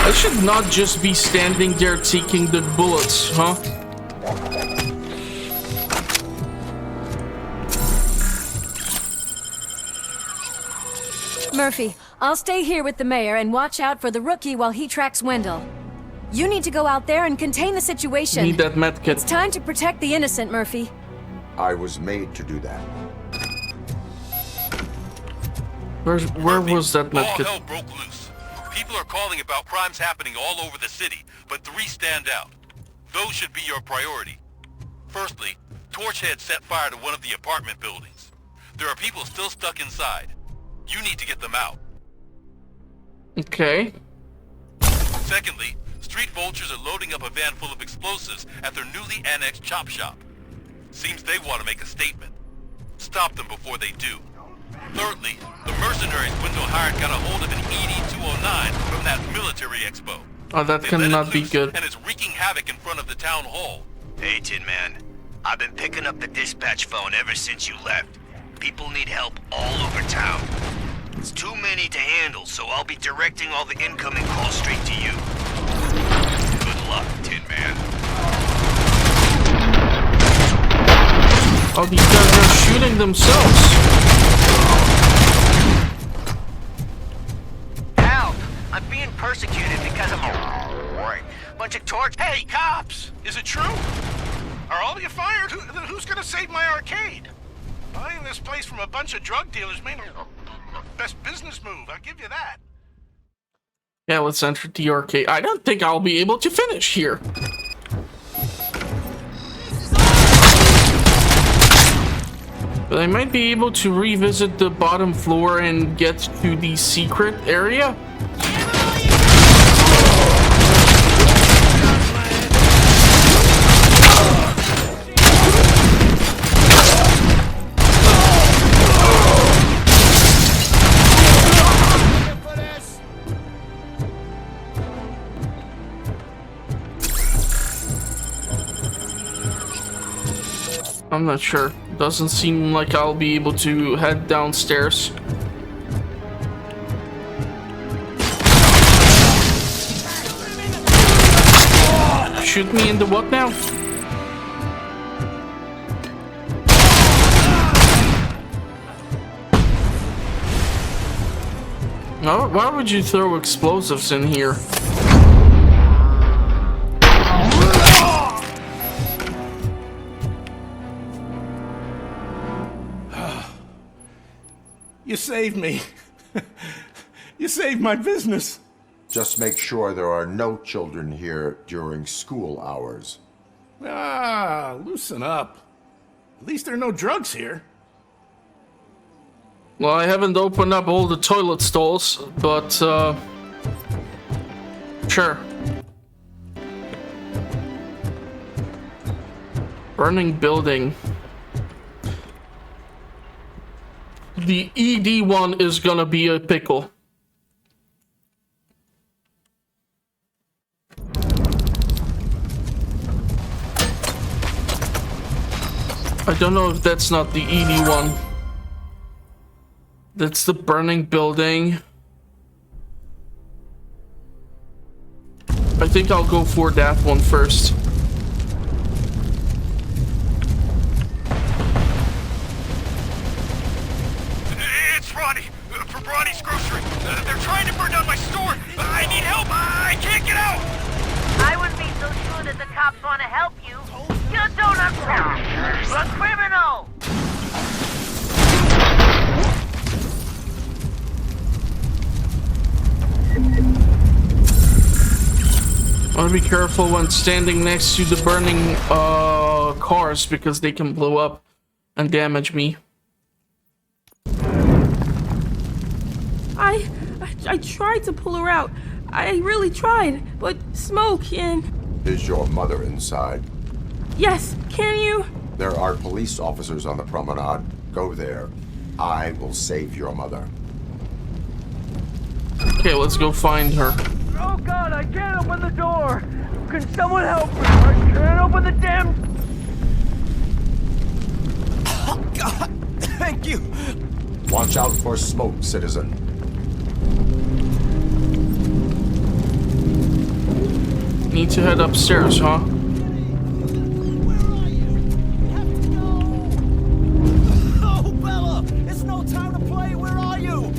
I should not just be standing there taking the bullets, huh? Murphy, I'll stay here with the mayor and watch out for the rookie while he tracks Wendell. You need to go out there and contain the situation. Need that medkit. It's time to protect the innocent, Murphy. I was made to do that. Where was that All medkit? hell broke loose. People are calling about crimes happening all over the city, but 3 stand out. Those should be your priority. Firstly, Torchhead set fire to one of the apartment buildings. There are people still stuck inside. You need to get them out. Okay. Secondly, street vultures are loading up a van full of explosives at their newly annexed chop shop. Seems they want to make a statement. Stop them before they do. Thirdly, the mercenaries Wendell hired got a hold of an ED-209 from that military expo. Oh, that cannot be good. And it's wreaking havoc in front of the town hall. Hey, Tin Man. I've been picking up the dispatch phone ever since you left. People need help all over town. It's too many to handle, so I'll be directing all the incoming calls straight to you. Good luck, Tin Man. Oh, these guys are shooting themselves. Help! I'm being persecuted because I'm a bunch of torch. Hey, cops! Is it true? Are all of you fired? Who's gonna save my arcade? Buying this place from a bunch of drug dealers made the best business move, I'll give you that. Yeah, let's enter the arcade. I don't think I'll be able to finish here. But I might be able to revisit the bottom floor and get to the secret area. I'm not sure. Doesn't seem like I'll be able to head downstairs. Shoot me in the what now? Oh, why would you throw explosives in here? You saved me. You saved my business. Just make sure there are no children here during school hours. Ah, loosen up. At least there are no drugs here. Well, I haven't opened up all the toilet stalls, but, sure. Burning building. The ED one is gonna be a pickle. I don't know if that's not the ED one. That's the burning building. I think I'll go for that one first. It's Ronnie, from Ronnie's Grocery. They're trying to burn down my store. I need help. I can't get out. I wouldn't be so sure that the cops want to help you. You don't understand. You're a criminal. I want to be careful when standing next to the burning cars because they can blow up and damage me. I tried to pull her out. I really tried, but smoke and... Is your mother inside? Yes, can you? There are police officers on the promenade. Go there. I will save your mother. Okay, let's go find her. Oh God, I can't open the door. Can someone help me? I can't open the damn... Oh God, thank you. Watch out for smoke, citizen. Need to head upstairs, huh? Oh, Bella, it's no time to play. Where are you?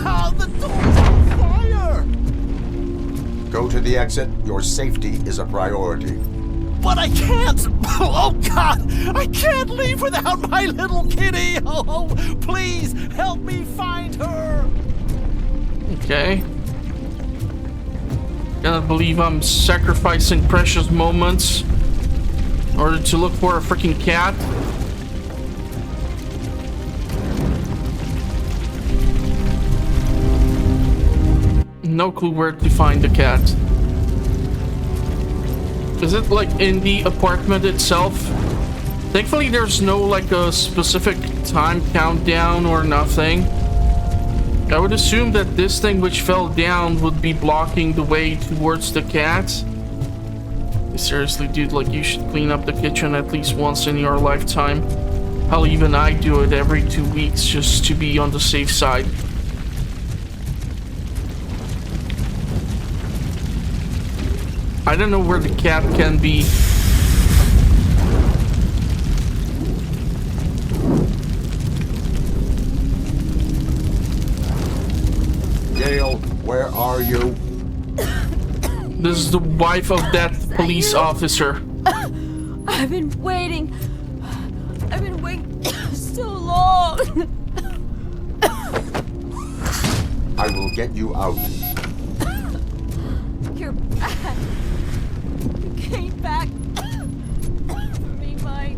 Oh, the door's on fire. Go to the exit. Your safety is a priority. But I can't! Oh God! I can't leave without my little kitty! Oh, please help me find her! Okay. Cannot believe I'm sacrificing precious moments in order to look for a freaking cat. No clue where to find the cat. Is it like in the apartment itself? Thankfully there's no like a specific time countdown or nothing. I would assume that this thing which fell down would be blocking the way towards the cat. Seriously, dude, like you should clean up the kitchen at least once in your lifetime. Hell, even I do it every 2 weeks just to be on the safe side. I don't know where the cat can be. Gail, where are you? This is the wife of that police officer. I've been waiting. I've been waiting so long. I will get you out. You're back. You came back for me, Mike.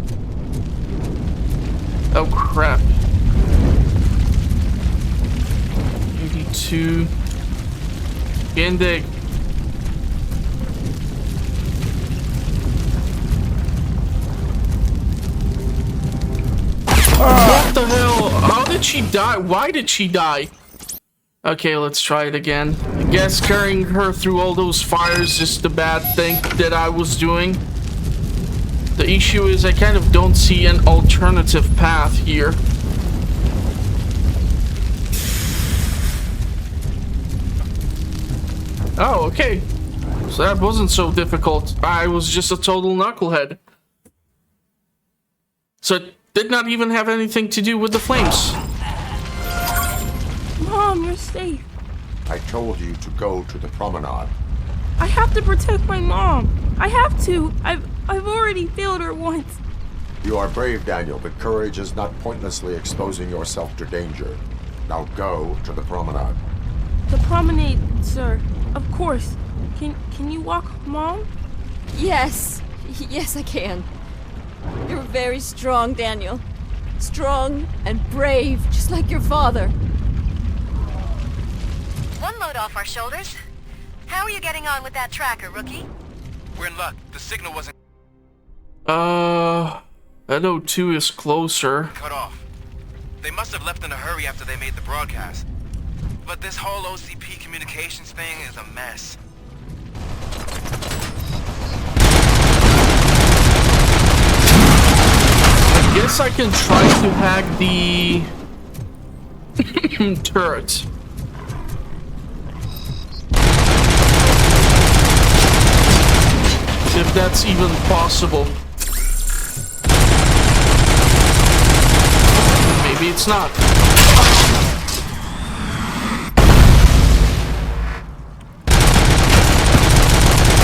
Oh crap. 82. Gendig. What the hell? How did she die? Why did she die? Okay, let's try it again. I guess carrying her through all those fires is the bad thing that I was doing. The issue is I kind of don't see an alternative path here. Oh, okay. So that wasn't so difficult. I was just a total knucklehead. So it did not even have anything to do with the flames. Mom, you're safe. I told you to go to the promenade. I have to protect my mom. I have to. I've already failed her once. You are brave, Daniel, but courage is not pointlessly exposing yourself to danger. Now go to the promenade. The promenade, sir. Of course. Can you walk, Mom? Yes. Yes, I can. You're very strong, Daniel. Strong and brave, just like your father. One load off our shoulders. How are you getting on with that tracker, rookie? We're in luck. The signal wasn't... That O2 is closer. cut off. They must have left in a hurry after they made the broadcast. But this whole OCP communications thing is a mess. I guess I can try to hack the turret. If that's even possible. Maybe it's not.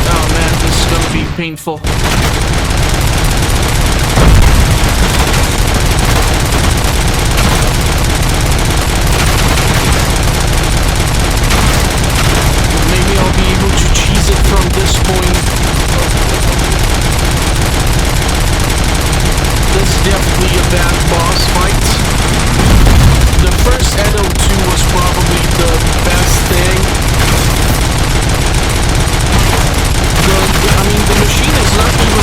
Oh man, this is gonna be painful. Maybe I'll be able to cheese it from this point. This is definitely a bad boss fight. The first Edo 2 was probably the best thing. I mean, the machine is not even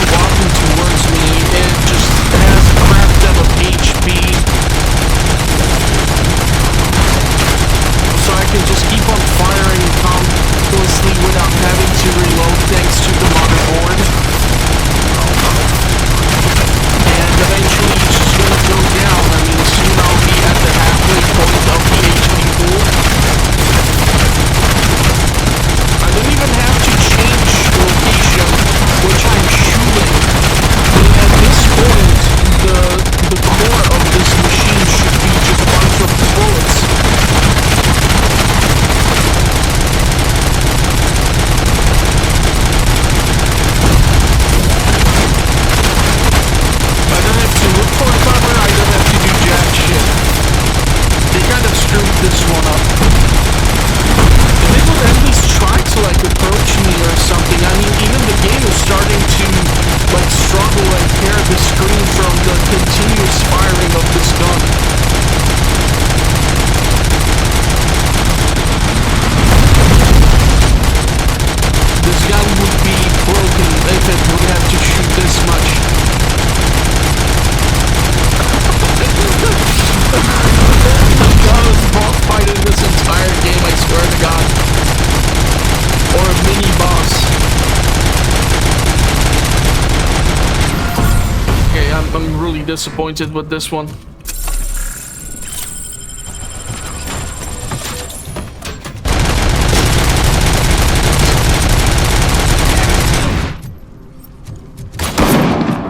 really disappointed with this one.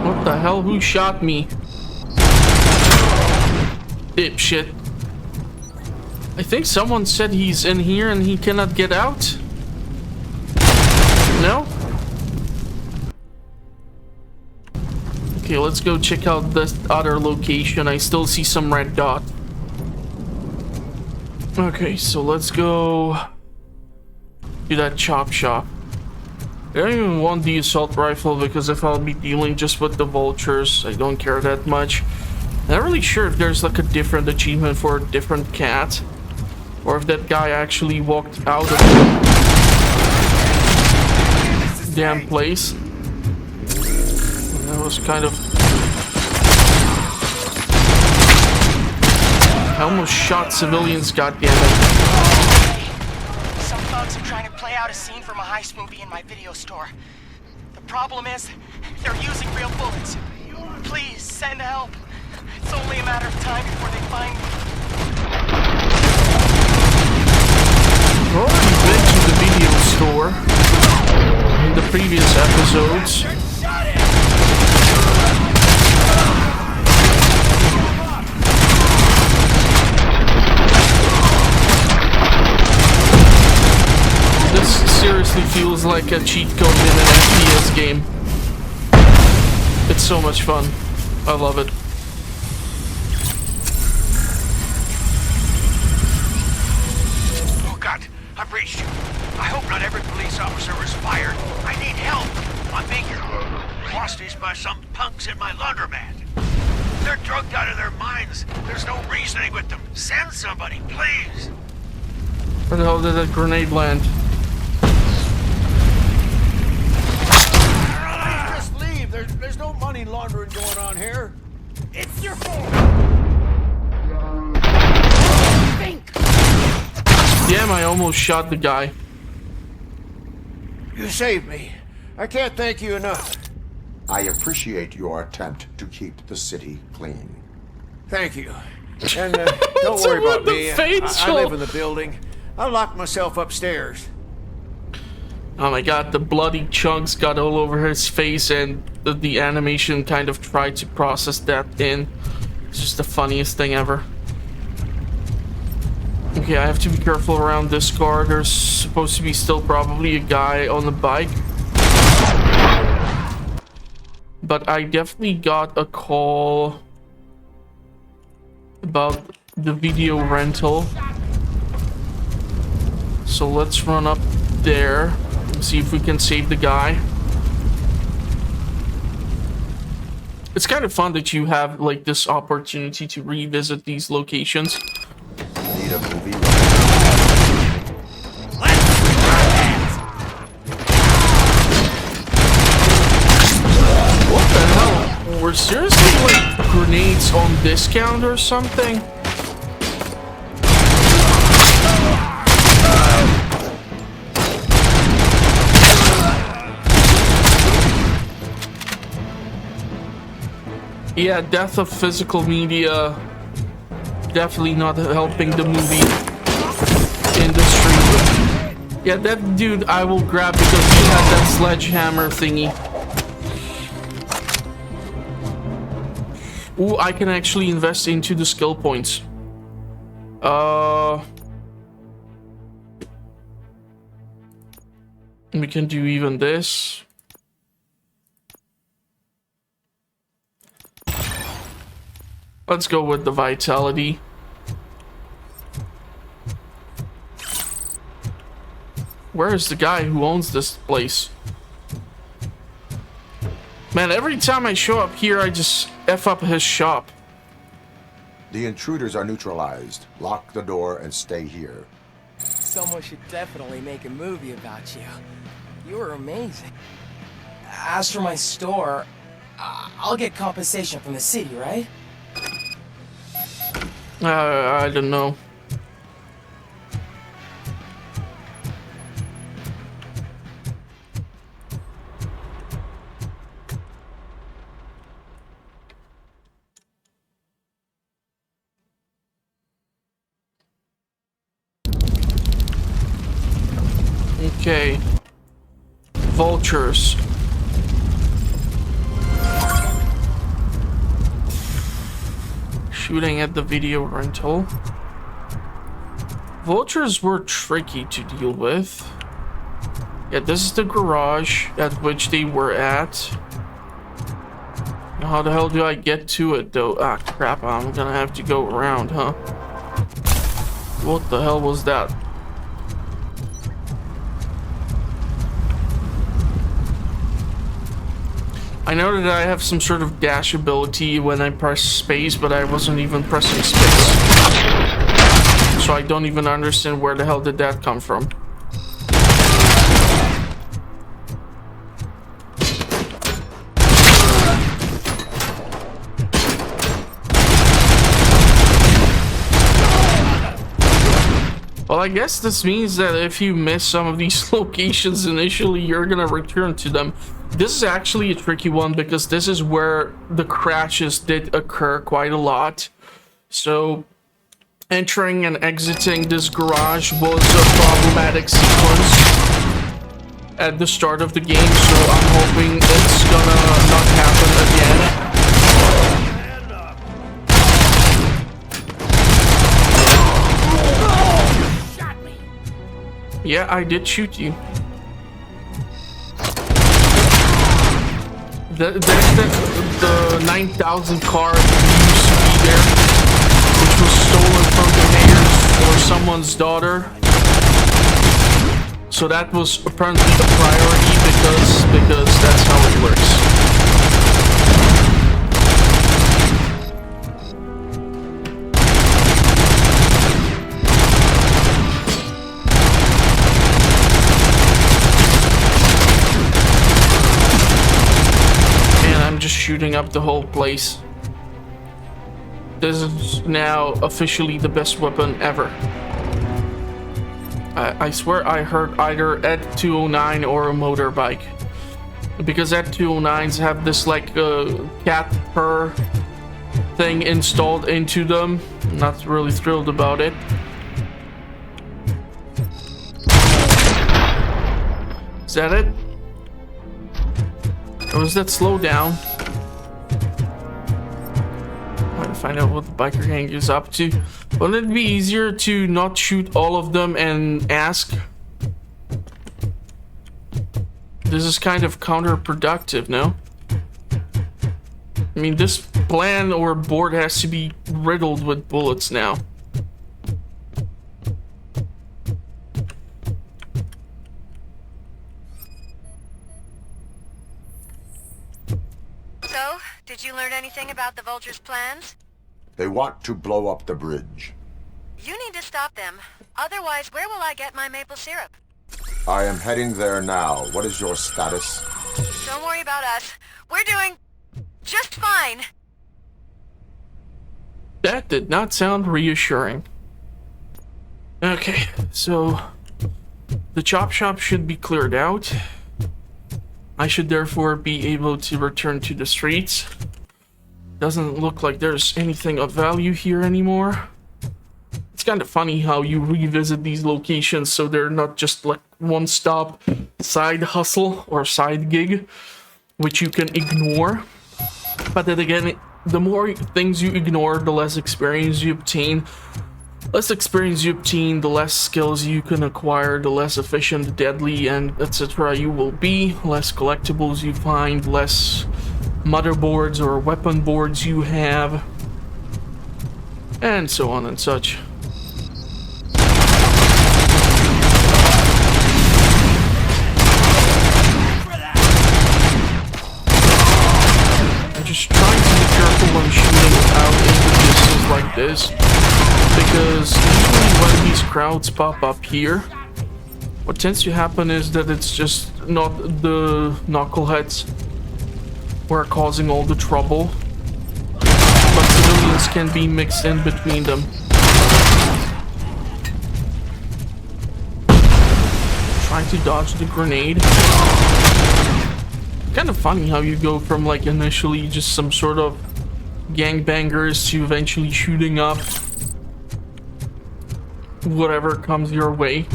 What the hell? Who shot me? Dipshit. I think someone said he's in here and he cannot get out. No? Okay, let's go check out this other location. I still see some red dot. Okay, so let's go to that chop shop. I don't even want the assault rifle because if I'll be dealing just with the vultures, I don't care that much. I'm not really sure if there's like a different achievement for a different cat, or if that guy actually walked out of the damn place. That was kind of... I almost shot civilians, goddammit. Some thugs are trying to play out a scene from a heist movie in my video store. The problem is, they're using real bullets. Please, send help. It's only a matter of time before they find me. I've already been to the video store in the previous episodes. This seriously feels like a cheat code in an FPS game. It's so much fun. I love it. Oh God, I breached you. I hope not every police officer was fired. I need help. I'm being hostage by some punks in my laundromat. They're drugged out of their minds. There's no reasoning with them. Send somebody, please. Where the hell did that grenade land? Just leave. There's no money laundering going on here. It's your fault. Damn, I almost shot the guy. You saved me. I can't thank you enough. I appreciate your attempt to keep the city clean. Thank you. And don't worry about me. I live in the building. I locked myself upstairs. Oh my god, the bloody chunks got all over his face and the animation kind of tried to process that in. It's just the funniest thing ever. Okay, I have to be careful around this car. There's supposed to be still probably a guy on the bike. But I definitely got a call about the video rental. So let's run up there and see if we can save the guy. It's kind of fun that you have like this opportunity to revisit these locations. Need a movie. What the hell? We're seriously like grenades on discount or something? Yeah, death of physical media. Definitely not helping the movie industry. Yeah, that dude I will grab because he had that sledgehammer thingy. Ooh, I can actually invest into the skill points. We can do even this. Let's go with the vitality. Where is the guy who owns this place? Man, every time I show up here, I just F up his shop. The intruders are neutralized. Lock the door and stay here. Someone should definitely make a movie about you. You were amazing. As for my store, I'll get compensation from the city, right? I don't know. Okay. Vultures. Shooting at the video rental. Vultures were tricky to deal with. Yeah, this is the garage at which they were at. How the hell do I get to it though? Ah, crap, I'm gonna have to go around, huh? What the hell was that? I know that I have some sort of dash ability when I press space, but I wasn't even pressing space. So I don't even understand where the hell did that come from. Well, I guess this means that if you miss some of these locations initially, you're gonna return to them. This is actually a tricky one because this is where the crashes did occur quite a lot. So entering and exiting this garage was a problematic sequence at the start of the game, so I'm hoping it's gonna not happen again. Yeah, I did shoot you. The 9,000 car that used to be there, which was stolen from the mayor's or someone's daughter. So that was apparently the priority because that's how it works. Just shooting up the whole place. This is now officially the best weapon ever. I swear I heard either Ed 209 or a motorbike, because Ed 209s have this like cat purr thing installed into them. I'm not really thrilled about it. Is that it? Or was that slow down? Trying to find out what the biker gang is up to. Wouldn't it be easier to not shoot all of them and ask? This is kind of counterproductive, no? I mean, this plan or board has to be riddled with bullets now. So, did you learn anything about the Vulture's plans? They want to blow up the bridge. You need to stop them. Otherwise, where will I get my maple syrup? I am heading there now. What is your status? Don't worry about us. We're doing just fine. That did not sound reassuring. Okay, so the chop shop should be cleared out. I should therefore be able to return to the streets. Doesn't look like there's anything of value here anymore. It's kind of funny how you revisit these locations so they're not just like one-stop side hustle or side gig, which you can ignore. But then again, the more things you ignore, the less experience you obtain. Less experience you obtain, the less skills you can acquire, the less efficient, deadly, and etc. you will be. Less collectibles you find, less motherboards or weapon boards you have, and so on and such. I'm just trying to be careful when shooting out into distance like this, because usually when these crowds pop up here, what tends to happen is that it's just not the knuckleheads who are causing all the trouble, but civilians can be mixed in between them. Trying to dodge the grenade. Kind of funny how you go from like initially just some sort of gangbangers to eventually shooting up whatever comes your way.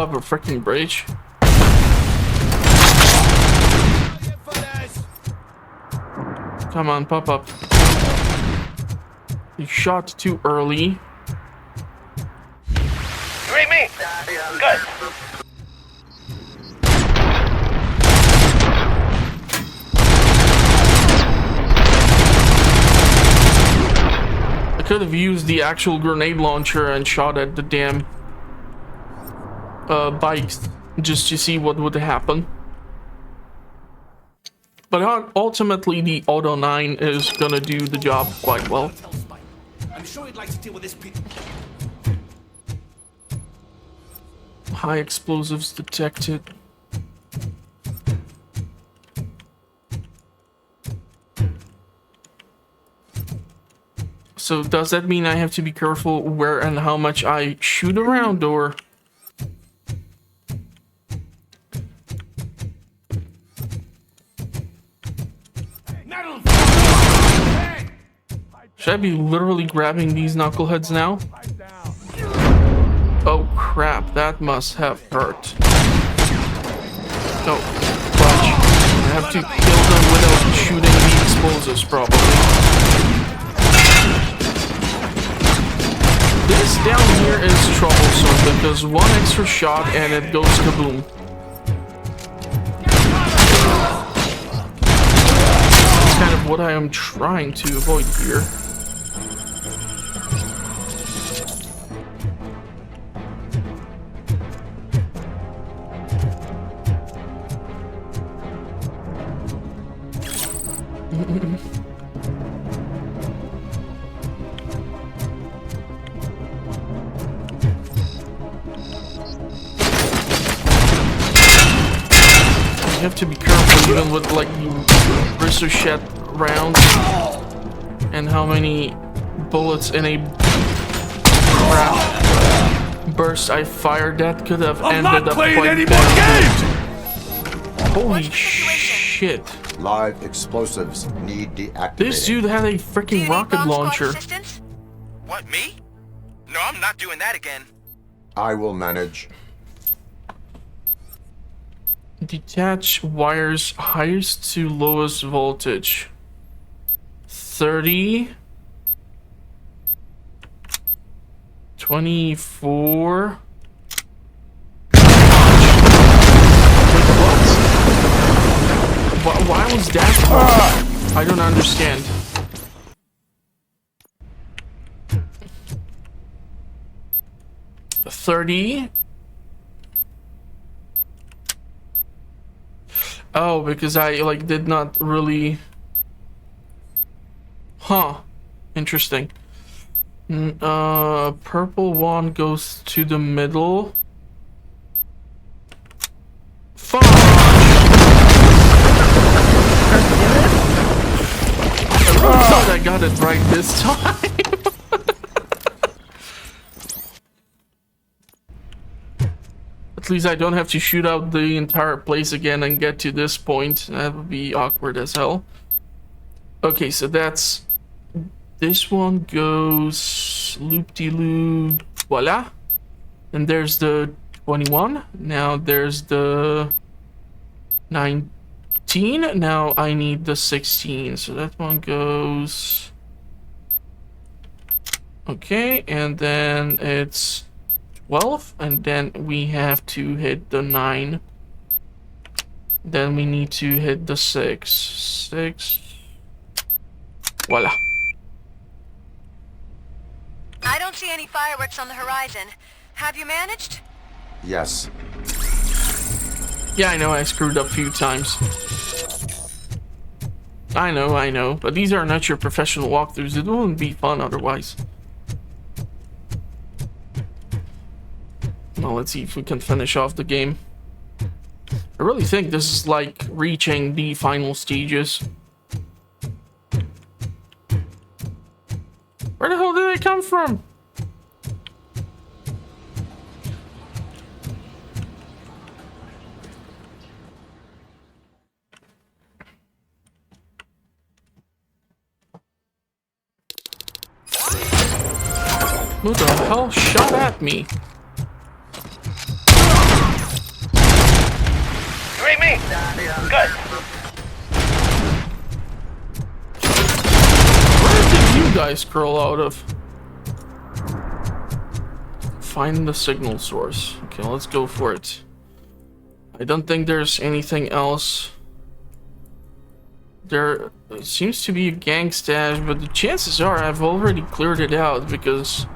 up a freaking bridge. Come on, pop up. You shot too early. You read me? Good. I could have used the actual grenade launcher and shot at the damn bikes just to see what would happen. But ultimately, the Auto 9 is gonna do the job quite well. I'm sure you'd like to deal with this people. High explosives detected. So does that mean I have to be careful where and how much I shoot around, or? Should I be literally grabbing these knuckleheads now? Oh crap, that must have hurt. Oh, fudge. I have to kill them without shooting the explosives, probably. This down here is troublesome because one extra shot and it goes kaboom. That's kind of what I am trying to avoid here. You have to be careful even with like ricochet rounds and how many bullets in a crap burst I fired. That could have ended up quite bad. Holy shit. Live explosives need deactivating. This dude had a freaking rocket launcher. What, me? No, I'm not doing that again. I will manage. Detach wires highest to lowest voltage. 30. 24. Why was that? I don't understand. $30. Oh, because I like did not really. Huh. Interesting. Purple one goes to the middle. Fuck! I really thought I got it right this time. At least I don't have to shoot out the entire place again and get to this point. That would be awkward as hell. Okay, so that's... This one goes loop-de-loop, voila. And there's the 21. Now there's the 19. Now I need the 16. So that one goes... Okay, and then it's 12. And then we have to hit the 9. Then we need to hit the 6. 6. Voila. I don't see any fireworks on the horizon. Have you managed? Yes. Yeah, I know I screwed up a few times. I know, but these are not your professional walkthroughs. It wouldn't be fun otherwise. Well, let's see if we can finish off the game. I really think this is like reaching the final stages. Where the hell did they come from? Who the hell shot at me? see me? Good. Where did you guys crawl out of? Find the signal source. Okay, let's go for it. I don't think there's anything else. There seems to be a gang stash, but the chances are I've already cleared it out because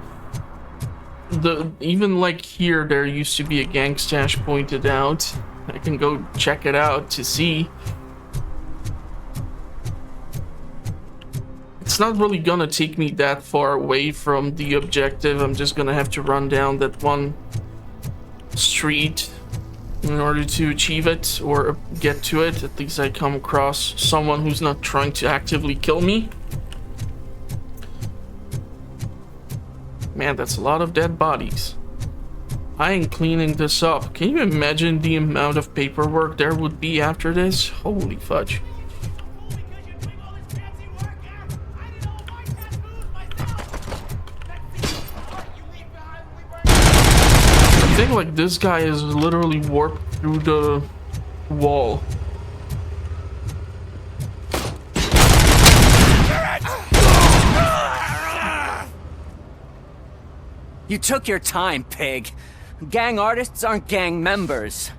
even like here there used to be a gang stash pointed out. I can go check it out to see. It's not really gonna take me that far away from the objective. I'm just gonna have to run down that one street in order to achieve it or get to it. At least I come across someone who's not trying to actively kill me. Man, that's a lot of dead bodies. I ain't cleaning this up. Can you imagine the amount of paperwork there would be after this? Holy fudge. I think like this guy is literally warped through the wall. You took your time, pig. Gang artists aren't gang members.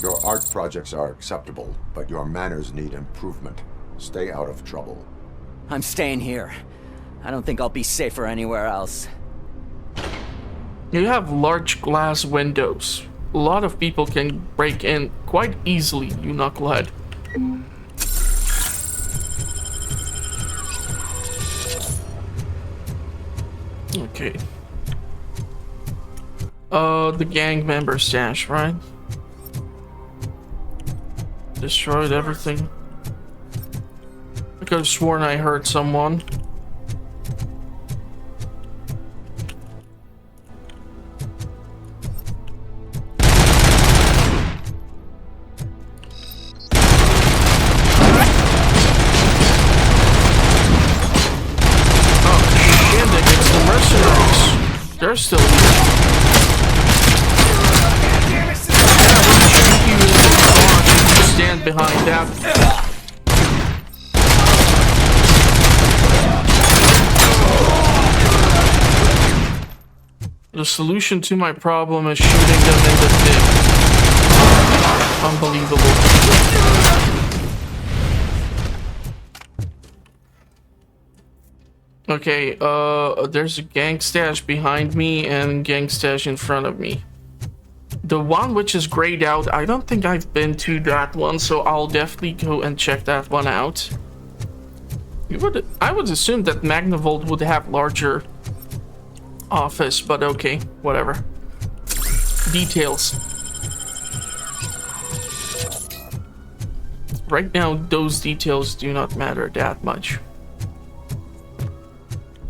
Your art projects are acceptable, but your manners need improvement. Stay out of trouble. I'm staying here. I don't think I'll be safer anywhere else. You have large glass windows. A lot of people can break in quite easily, you knucklehead. Okay. The gang member stash, right? Destroyed everything. I could have sworn I heard someone. They're still here. Stand behind that. The solution to my problem is shooting them in the dick. Unbelievable. Okay, there's a gang stash behind me and gang stash in front of me. The one which is grayed out, I don't think I've been to that one, so I'll definitely go and check that one out. I would assume that Magnavolt would have larger office, but okay, whatever. Details. Right now, those details do not matter that much.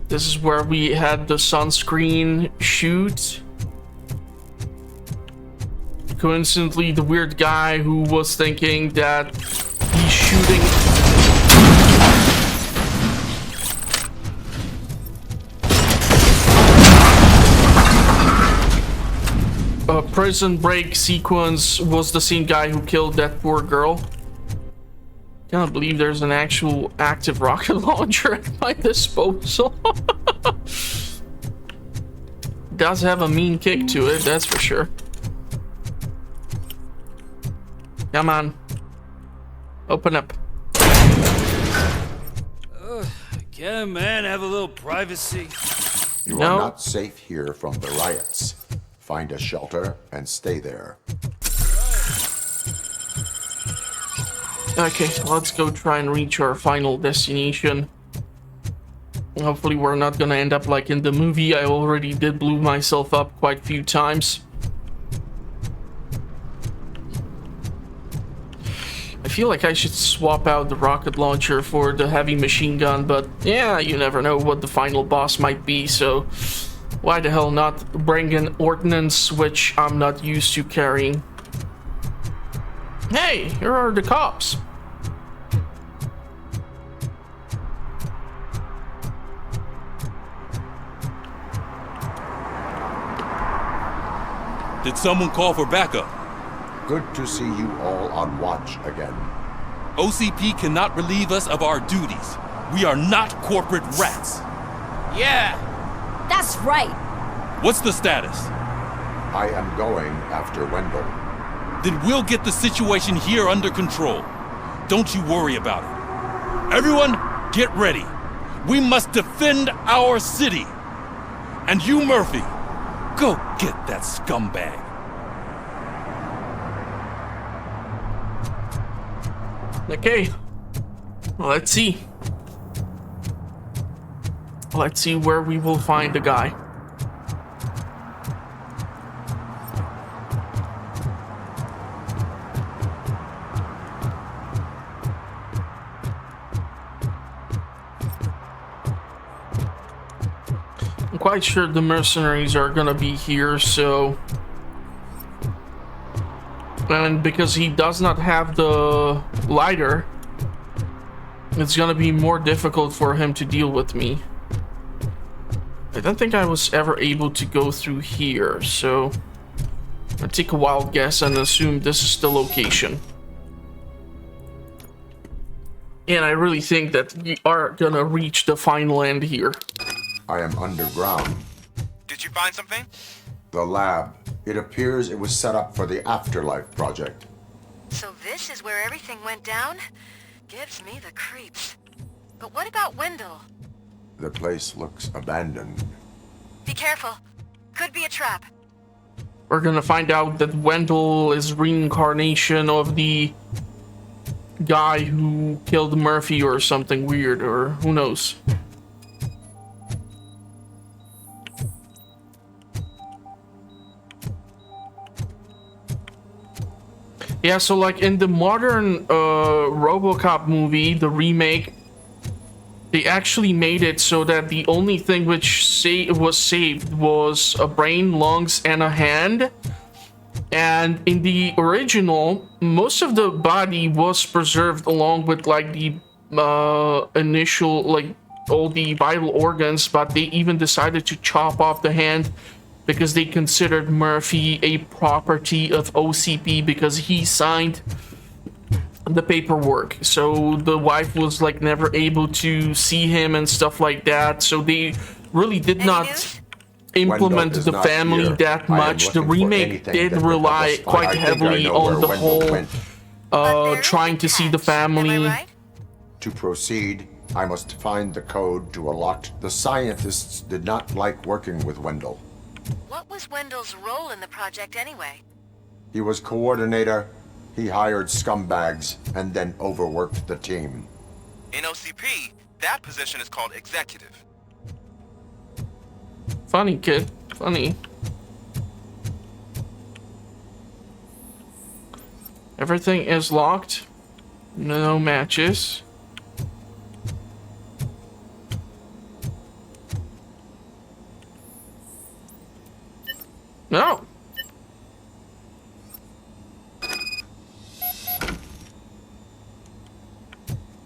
This is where we had the sunscreen shoot. Coincidentally, the weird guy who was thinking that he's shooting... A prison break sequence was the same guy who killed that poor girl. Can't believe there's an actual active rocket launcher at my disposal. Does have a mean kick to it, that's for sure. Come on. Open up. Can a man have a little privacy? You are not safe here from the riots. Find a shelter and stay there. Okay, let's go try and reach our final destination. Hopefully we're not gonna end up like in the movie. I already did blow myself up quite a few times. I feel like I should swap out the rocket launcher for the heavy machine gun, but yeah, you never know what the final boss might be, so why the hell not bring an ordnance which I'm not used to carrying. Hey, here are the cops. Did someone call for backup? Good to see you all on watch again. OCP cannot relieve us of our duties. We are not corporate rats. Yeah! That's right! What's the status? I am going after Wendell. Then we'll get the situation here under control. Don't you worry about it. Everyone, get ready. We must defend our city. And you, Murphy, go get that scumbag. Okay. Let's see. Let's see where we will find the guy. I'm quite sure the mercenaries are gonna be here, so... And because he does not have the lighter, it's gonna be more difficult for him to deal with me. I don't think I was ever able to go through here, so... I'll take a wild guess and assume this is the location. And I really think that we are gonna reach the final end here. I am underground. Did you find something? The lab. It appears it was set up for the Afterlife project. So this is where everything went down? Gives me the creeps. But what about Wendell? The place looks abandoned. Be careful. Could be a trap. We're gonna find out that Wendell is reincarnation of the guy who killed Murphy or something weird, or who knows. Yeah, so like in the modern Robocop movie, the remake, they actually made it so that the only thing which was saved was a brain, lungs, and a hand. And in the original, most of the body was preserved along with like the initial, like all the vital organs, but they even decided to chop off the hand because they considered Murphy a property of OCP because he signed the paperwork. So the wife was like never able to see him and stuff like that. So they really did not implement the family that much. The remake did rely quite heavily on the whole trying to see the family. To proceed, I must find the code to unlock. The scientists did not like working with Wendell. What was Wendell's role in the project anyway? He was coordinator, he hired scumbags, and then overworked the team. In OCP, that position is called executive. Funny, kid. Funny. Everything is locked. No matches. No.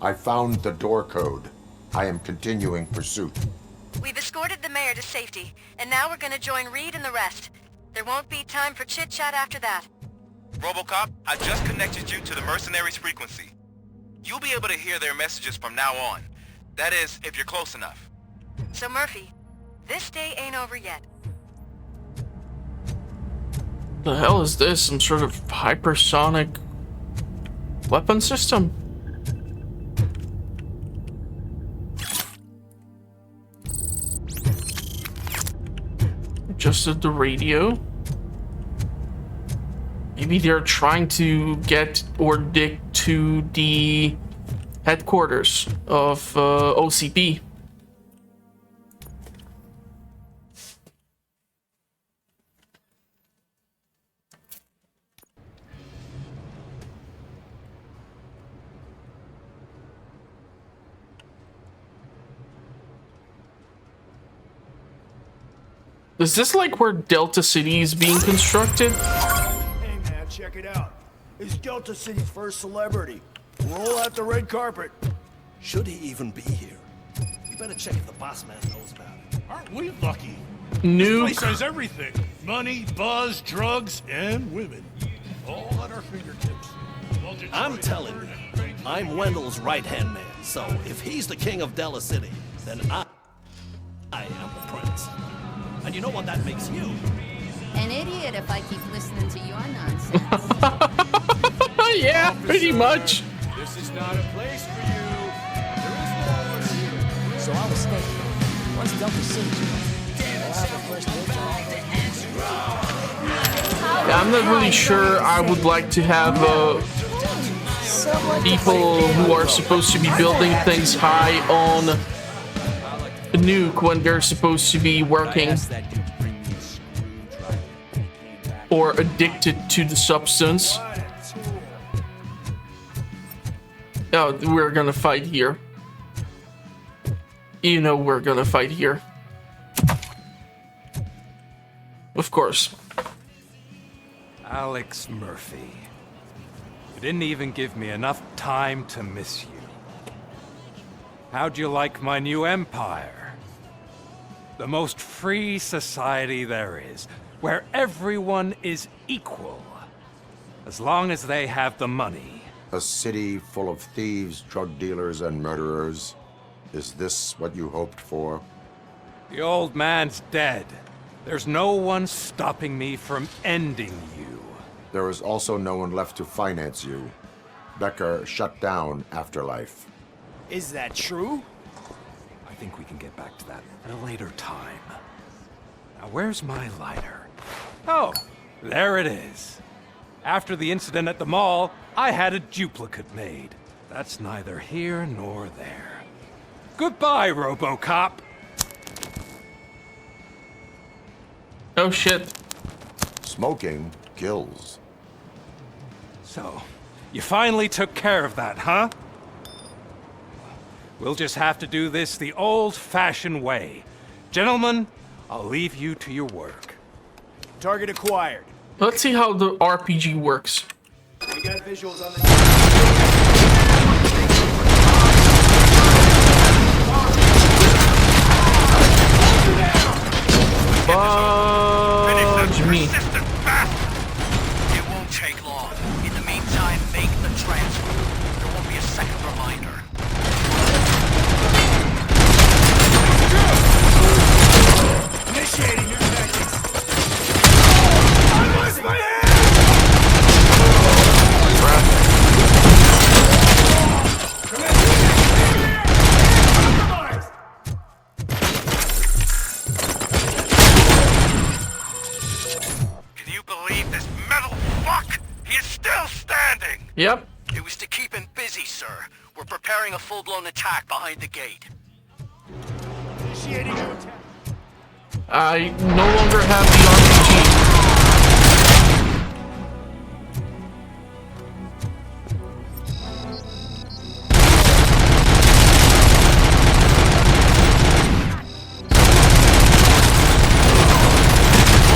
I found the door code. I am continuing pursuit. We've escorted the mayor to safety, and now we're gonna join Reed and the rest. There won't be time for chit-chat after that. Robocop, I just connected you to the mercenaries' frequency. You'll be able to hear their messages from now on. That is, if you're close enough. So Murphy, this day ain't over yet. The hell is this? Some sort of hypersonic weapon system? Adjusted the radio. Maybe they're trying to get or dig to the headquarters of OCP. Is this like where Delta City is being constructed? Hey man, check it out. It's Delta City's first celebrity. Roll out the red carpet. Should he even be here? You better check if the boss man knows about it. Aren't we lucky? Nuke. This place has everything. Money, buzz, drugs, and women. All at our I'm telling you, I'm Wendell's right-hand man, so if he's the king of Della City, then I am the prince. And you know what that makes you? An idiot if I keep listening to your nonsense. Yeah, pretty much. This is not a place for you. There is no order here. So I was thinking, once Delta City, I'll have a first dibs on all Yeah, I'm not really sure I would like to have people who are supposed to be building things high on a nuke when they're supposed to be working or addicted to the substance. Oh, we're gonna fight here. You know we're gonna fight here. Of course. Alex Murphy. You didn't even give me enough time to miss you. How'd you like my new empire? The most free society there is, where everyone is equal, as long as they have the money. A city full of thieves, drug dealers, and murderers. Is this what you hoped for? The old man's dead. There's no one stopping me from ending you. There is also no one left to finance you. Becker shut down Afterlife. Is that true? I think we can get back to that at a later time. Now, where's my lighter? Oh, there it is. After the incident at the mall, I had a duplicate made. That's neither here nor there. Goodbye, Robocop. Oh shit. Smoking kills. So, you finally took care of that, huh? We'll just have to do this the old-fashioned way. Gentlemen, I'll leave you to your work. Target acquired. Let's see how the RPG works. We got visuals on the... Fudge me. It won't take long. In the meantime, make the transfer. There won't be a second reminder. Initiating your tactics. I lost my hand! Can you believe this metal fuck? He is still standing! Yep. It was to keep him busy, sir. We're preparing a full-blown attack behind the gate. Initiating your attack. I no longer have the RPG.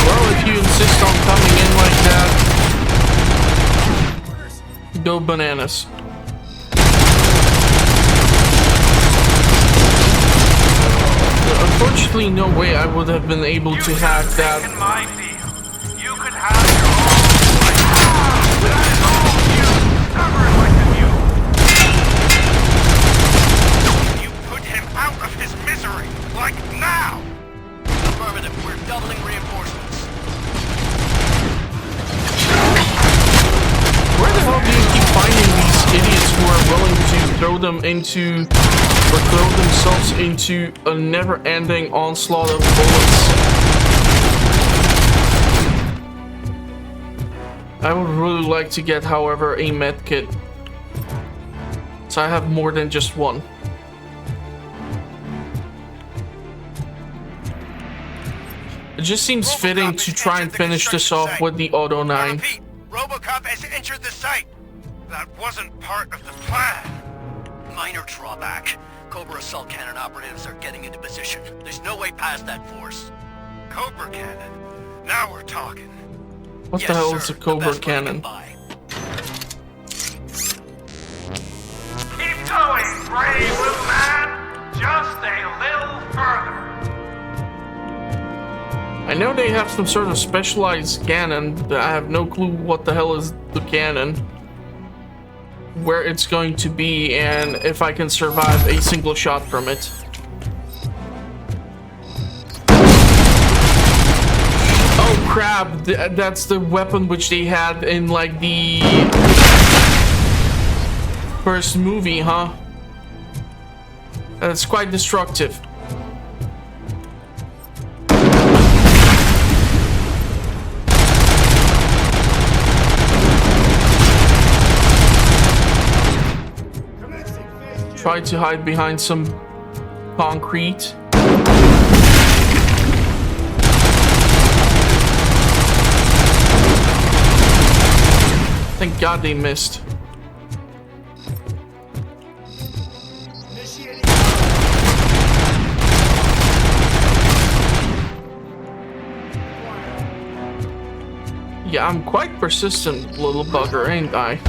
Well, if you insist on coming in like that, go bananas. Unfortunately, no way I would have been able to hack that. My field. You could have your own life. That is all you. Never like you. You put him out of his misery. Like now. Affirmative. We're doubling reinforcements. Where the hell do you keep finding these idiots who are willing to throw them into, or throw themselves into a never-ending onslaught of bullets? I would really like to get, however, a med kit, so I have more than just one. It just seems fitting to try and finish this off with the Auto 9. Robocop has entered the site. That wasn't part of the plan. Minor drawback. Cobra assault cannon operatives are getting into position. There's no way past that force. Cobra cannon? Now we're talking. What the hell is a Cobra cannon? Keep going, brave little man. Just a little further. I know they have some sort of specialized cannon, but I have no clue what the hell is the cannon where it's going to be and if I can survive a single shot from it. Oh crap, that's the weapon which they had in like the first movie, huh? That's quite destructive. Try to hide behind some concrete. Thank God they missed. Yeah, I'm quite persistent, little bugger, ain't I?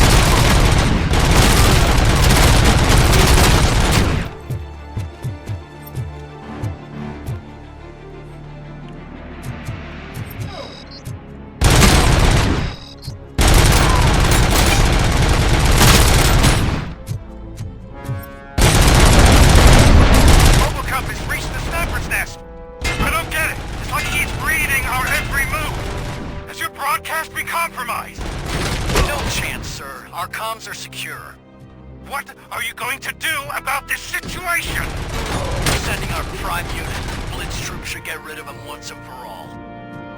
Robocop has reached the sniper's nest. I don't get it. It's like he's reading our every move. Has your broadcast been compromised? No chance, sir. Our comms are secure. What are you going to do about this situation? We're sending our prime unit. Blitz troops should get rid of him once and for all.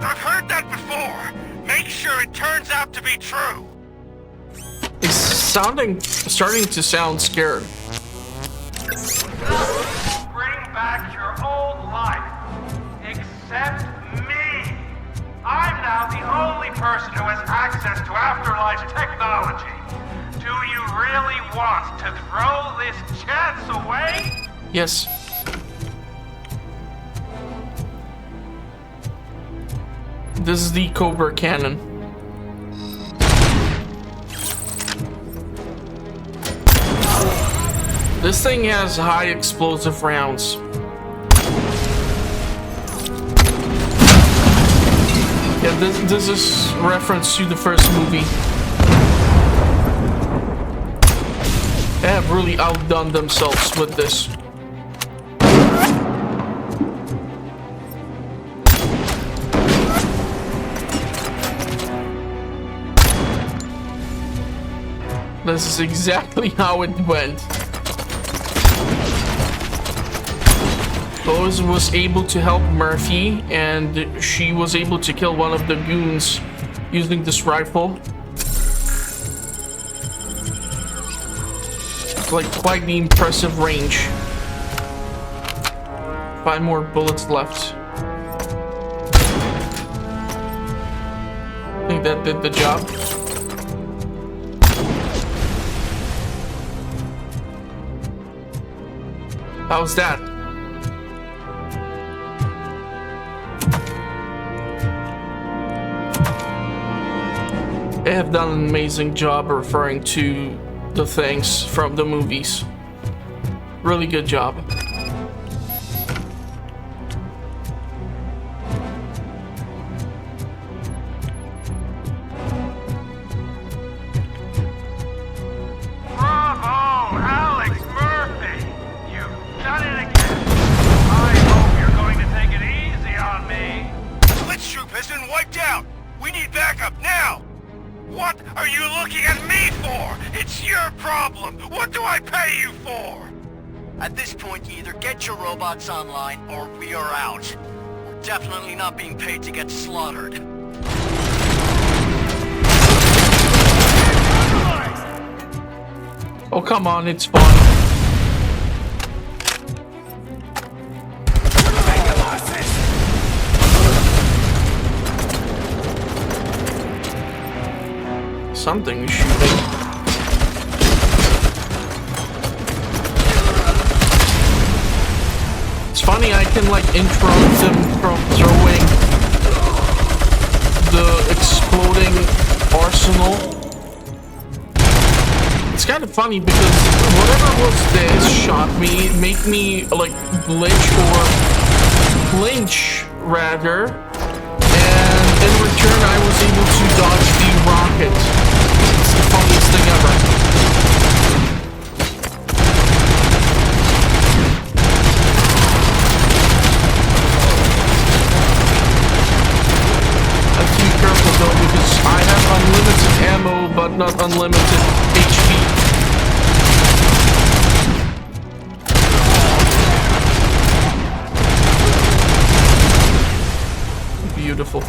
I've heard that before. Make sure it turns out to be true. It's starting to sound scared. Bring back your old life. Except me. I'm now the only person who has access to afterlife technology. Do you really want to throw this chance away? Yes. This is the Cobra cannon. This thing has high explosive rounds. Yeah, this is reference to the first movie. They have really outdone themselves with this. This is exactly how it went. Lois was able to help Murphy, and she was able to kill one of the goons using this rifle. Like quite the impressive range. 5 more bullets left. I think that did the job. How's that? They have done an amazing job referring to the things from the movies. Really good job. Bravo, Alex Murphy! You've done it again. I hope you're going to take it easy on me. Blitz troop has been wiped out. We need backup now. What are you looking at me for? It's your problem. What do I pay you for? At this point, you either get your robots online or we are out. We're definitely not being paid to get slaughtered. Oh, come on, it's fun. Something shooting. It's funny, I can like interrupt them from throwing the exploding arsenal. It's kind of funny because whatever was this shot me, make me like glitch or flinch rather. In return, I was able to dodge the rocket. beautiful.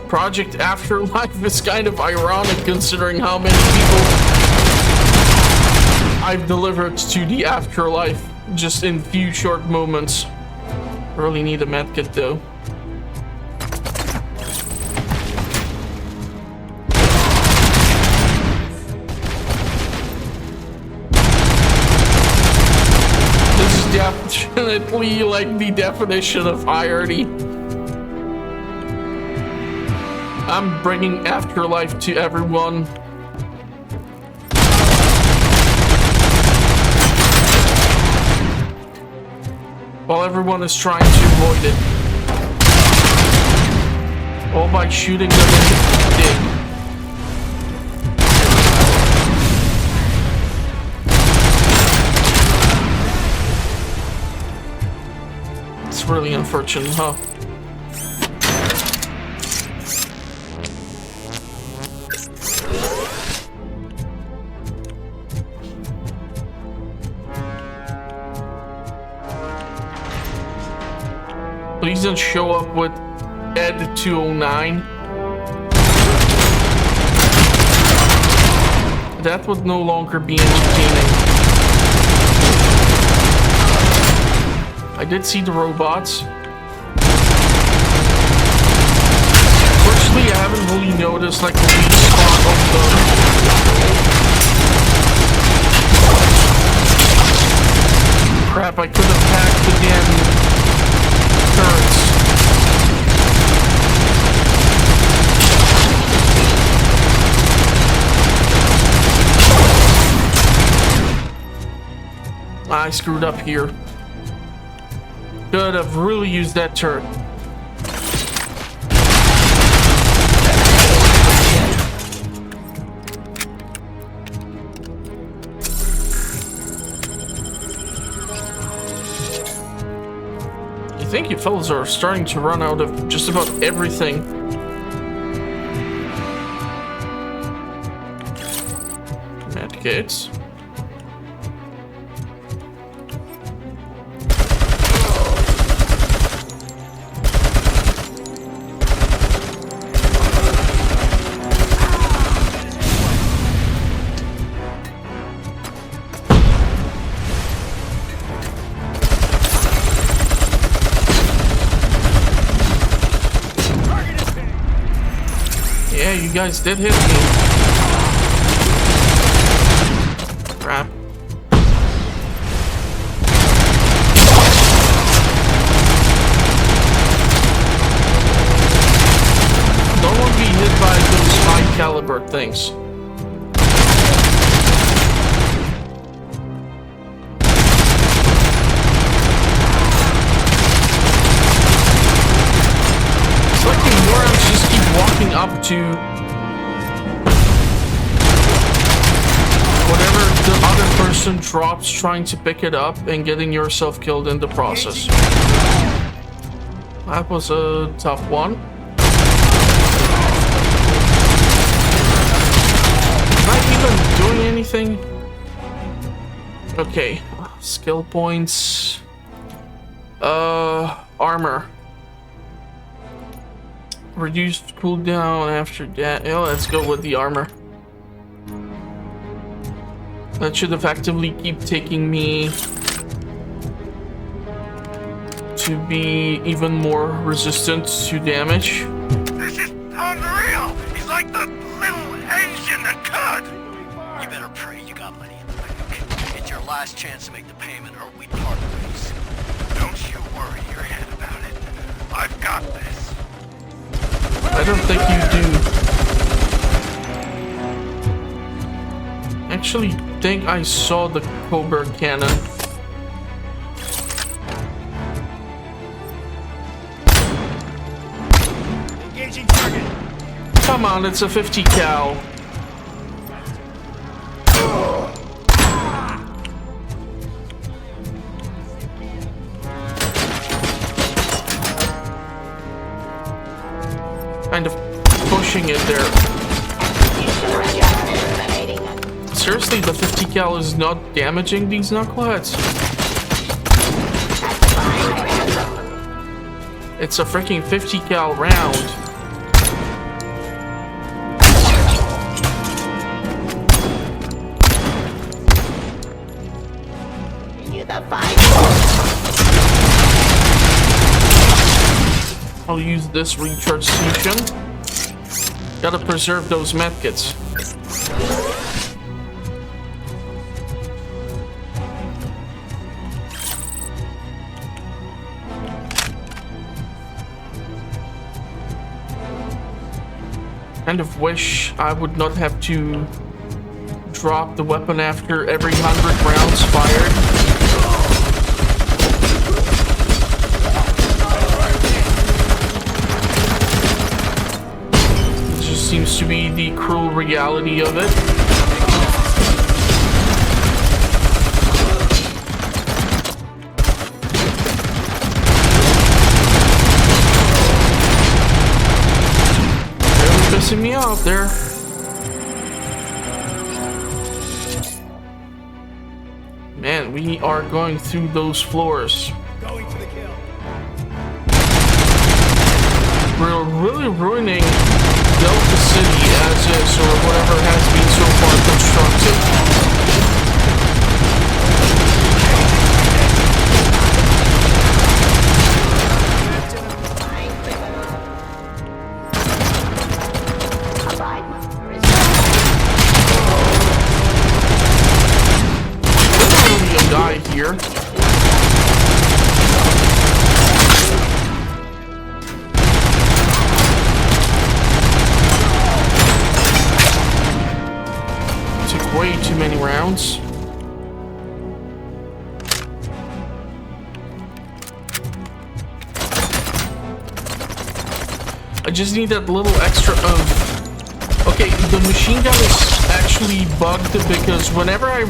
Project Afterlife is kind of ironic considering how many people I've delivered to the afterlife just in few short moments. Really need a medkit though. This is definitely like the definition of irony. I'm bringing afterlife to everyone. While everyone is trying to avoid it. All by shooting them in the dick. It's really unfortunate, huh? Please don't show up with Ed 209. That would no longer be entertaining. I did see the robots. Fortunately, I haven't really noticed like the weak spot of them. Crap, I could have hacked the damn turrets. I screwed up here. Could have really used that turret. I think you fellas are starting to run out of just about everything. Medkits. You guys did hit me. Crap. Don't want to be hit by those high caliber things. It's like the neurons just keep walking up to whatever the other person drops, trying to pick it up and getting yourself killed in the process. That was a tough one. Am I even doing anything? Okay, skill points. Armor. Reduced cooldown after that. Yeah, let's go with the armor. That should effectively keep taking me to be even more resistant to damage. This is unreal! He's like the little engine that could! You better pray you got money in the bank. It's your last chance to make the payment or we part ways. Don't you worry your head about it. I've got this. I don't think you do. Actually, think I saw the Cobra cannon. Engaging target. Come on, it's a 50 cal. Kind of pushing it there. Seriously, the 50 cal is not damaging these knuckleheads. It's a freaking 50 cal round. I'll use this recharge station. Gotta preserve those medkits. Kind of wish I would not have to drop the weapon after every 100 rounds fired. It just seems to be the cruel reality of it. Pissing me off there. Man, we are going through those floors. Going for the kill. We're really ruining Delta City as is, or whatever has been so far constructed. Here. Took way too many rounds. I just need that little extra of... Okay, the machine gun is actually bugged because whenever I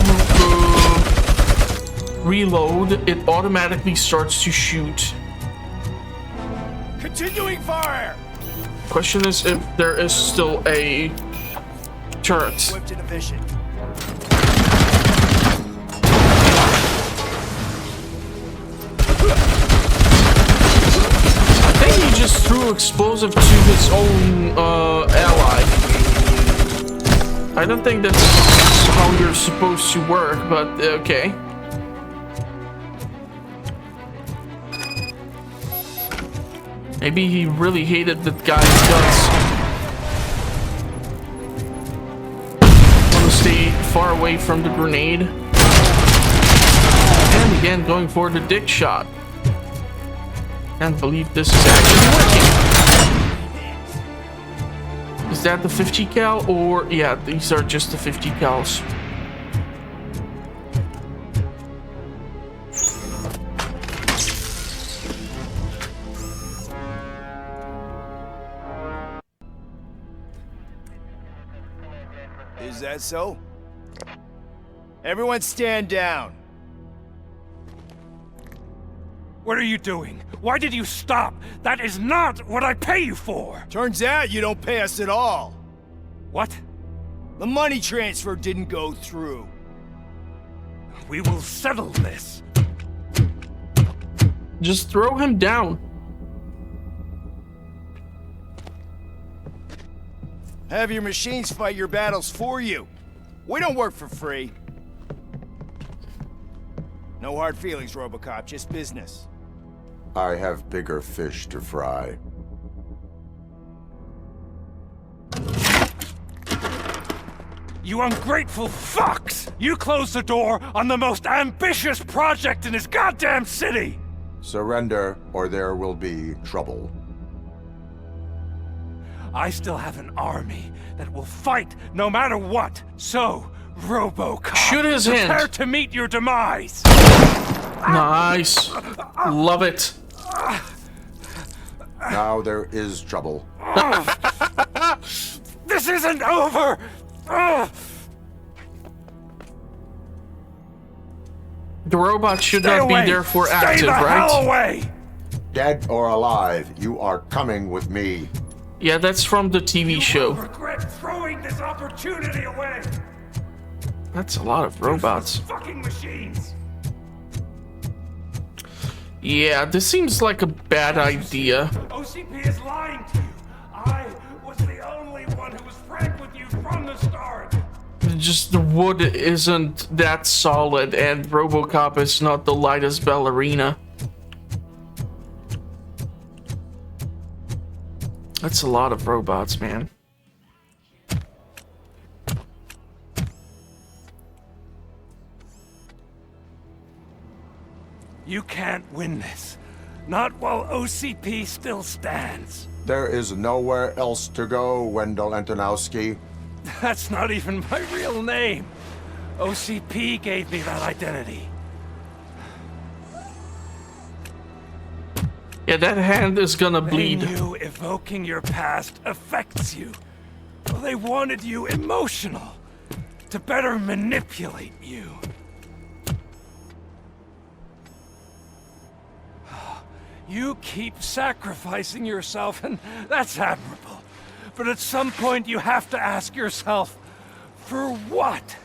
reload, it automatically starts to shoot. Continuing fire. Question is if there is still a turret. Whipped into vision. I think he just threw explosive to his own ally. I don't think that's how you're supposed to work, but okay. Maybe he really hated that guy's guts. Want to stay far away from the grenade. And again, going for the dick shot. Can't believe this is actually working. Is that the 50 cal or... Yeah, these are just the 50 cals. Is that so? Everyone stand down. What are you doing? Why did you stop? That is not what I pay you for! Turns out you don't pay us at all. What? The money transfer didn't go through. We will settle this. Just throw him down. Have your machines fight your battles for you. We don't work for free. No hard feelings, Robocop, just business. I have bigger fish to fry. You ungrateful fucks! You closed the door on the most ambitious project in this goddamn city! Surrender, or there will be trouble. I still have an army that will fight no matter what. So, Robocop, shoot his hand. Prepare to meet your demise. Nice. Love it. Now there is trouble. This isn't over. The robot should not be therefore active, right? Hell away. Dead or alive, you are coming with me. Yeah, that's from the TV show. Regret throwing this opportunity away. That's a lot of robots. Fucking machines. Yeah, this seems like a bad idea. OCP is lying to you. I was the only one who was frank with you from the start. Just the wood isn't that solid, and Robocop is not the lightest ballerina. That's a lot of robots, man. You can't win this. Not while OCP still stands. There is nowhere else to go, Wendell Antonowsky. That's not even my real name. OCP gave me that identity. Yeah, that hand is gonna bleed. They knew evoking your past affects you. Well, they wanted you emotional, to better manipulate you. You keep sacrificing yourself, and that's admirable. But at some point, you have to ask yourself, for what?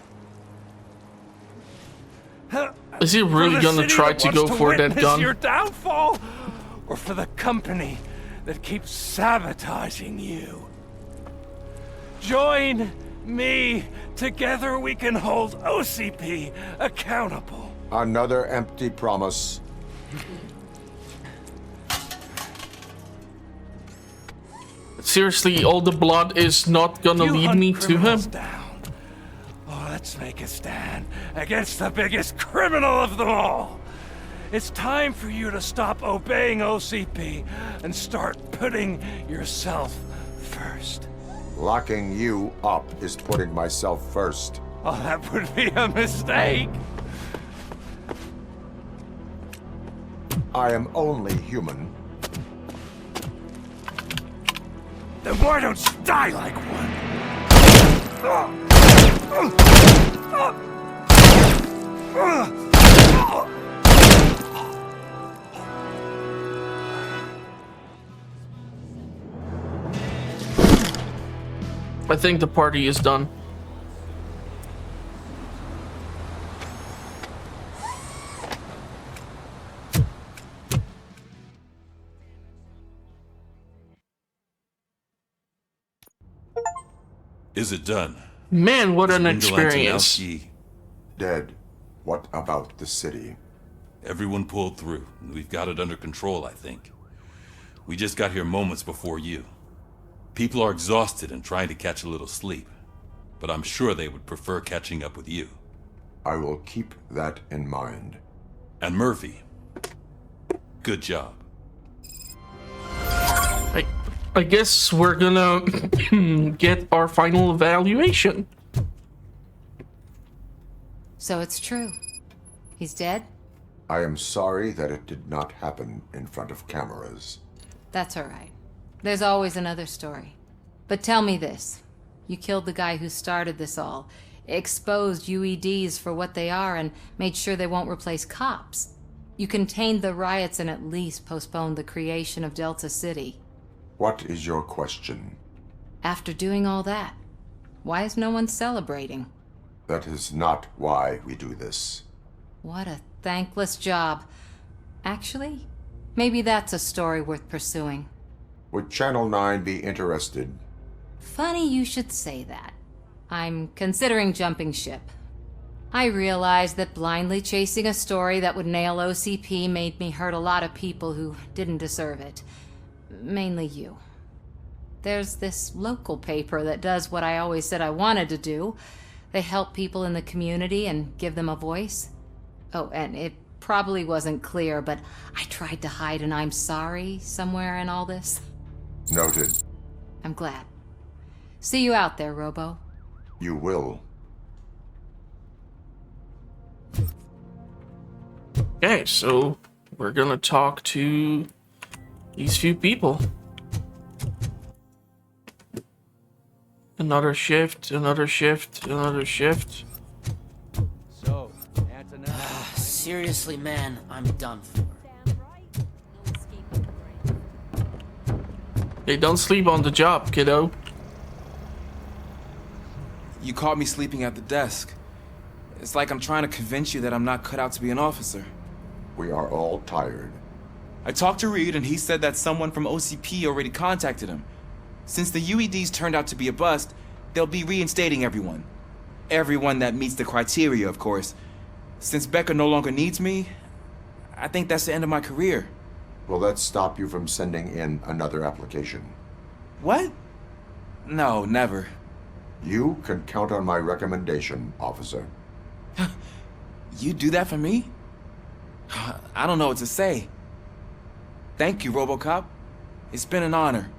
Is he really gonna try to go for that gun? Your downfall, or for the company that keeps sabotaging you? Join me. Together we can hold OCP accountable. Another empty promise. Seriously, all the blood is not gonna lead me to him? Down. Oh, let's make a stand against the biggest criminal of them all. It's time for you to stop obeying OCP and start putting yourself first. Locking you up is putting myself first. Oh, that would be a mistake. I am only human. Then why don't you die like one? I think the party is done. Is it done? Man, what an Wendell experience. Antonowsky Dead. What about the city? Everyone pulled through. We've got it under control, I think. We just got here moments before you. People are exhausted and trying to catch a little sleep, but I'm sure they would prefer catching up with you. I will keep that in mind. And Murphy, good job. I guess we're gonna get our final evaluation. So it's true. He's dead? I am sorry that it did not happen in front of cameras. That's all right. There's always another story. But tell me this. You killed the guy who started this all, exposed UEDs for what they are, and made sure they won't replace cops. You contained the riots and at least postponed the creation of Delta City. What is your question? After doing all that, why is no one celebrating? That is not why we do this. What a thankless job. Actually, maybe that's a story worth pursuing. Would Channel 9 be interested? Funny you should say that. I'm considering jumping ship. I realized that blindly chasing a story that would nail OCP made me hurt a lot of people who didn't deserve it. Mainly you. There's this local paper that does what I always said I wanted to do. They help people in the community and give them a voice. Oh, and it probably wasn't clear, but I tried to hide an I'm sorry somewhere in all this. Noted. I'm glad. See you out there, Robo. You will. Okay, so we're gonna talk to these few people. Another shift, another shift, another shift. So, seriously, man, I'm done for. Hey, don't sleep on the job, kiddo. You caught me sleeping at the desk. It's like I'm trying to convince you that I'm not cut out to be an officer. We are all tired. I talked to Reed and he said that someone from OCP already contacted him. Since the UEDs turned out to be a bust, they'll be reinstating everyone. Everyone that meets the criteria, of course. Since Becca no longer needs me, I think that's the end of my career. Will that stop you from sending in another application? What? No, never. You can count on my recommendation, officer. You do that for me? I don't know what to say. Thank you, Robocop. It's been an honor.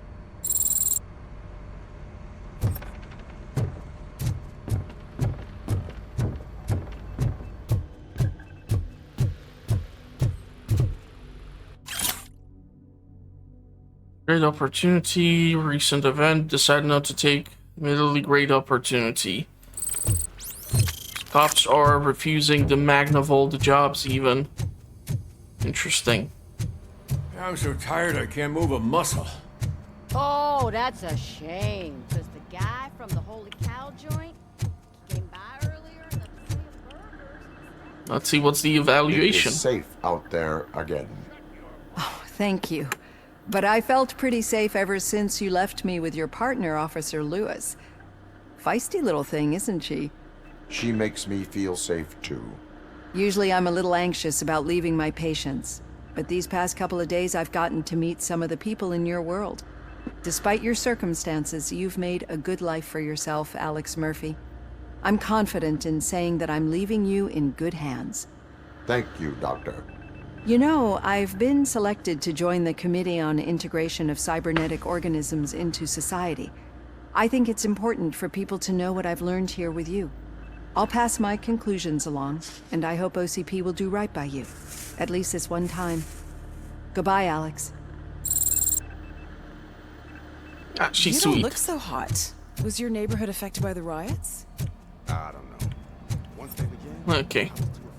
Great opportunity, recent event, decided not to take, admittedly great opportunity. Cops are refusing the Magnavolt jobs even. Interesting. I'm so tired I can't move a muscle. Oh, that's a shame, because the guy from the Holy Cow joint came by earlier and Let's see what's the evaluation. It is safe out there again. Oh, thank you. But I felt pretty safe ever since you left me with your partner, Officer Lewis. Feisty little thing, isn't she? She makes me feel safe too. Usually I'm a little anxious about leaving my patients, but these past couple of days I've gotten to meet some of the people in your world. Despite your circumstances, you've made a good life for yourself, Alex Murphy. I'm confident in saying that I'm leaving you in good hands. Thank you, Doctor. You know, I've been selected to join the Committee on Integration of Cybernetic Organisms into Society. I think it's important for people to know what I've learned here with you. I'll pass my conclusions along, and I hope OCP will do right by you. At least this one time. Goodbye, Alex. She's you sweet. don't look so hot. Was your neighborhood affected by the riots? I don't know. Once they begin... Okay.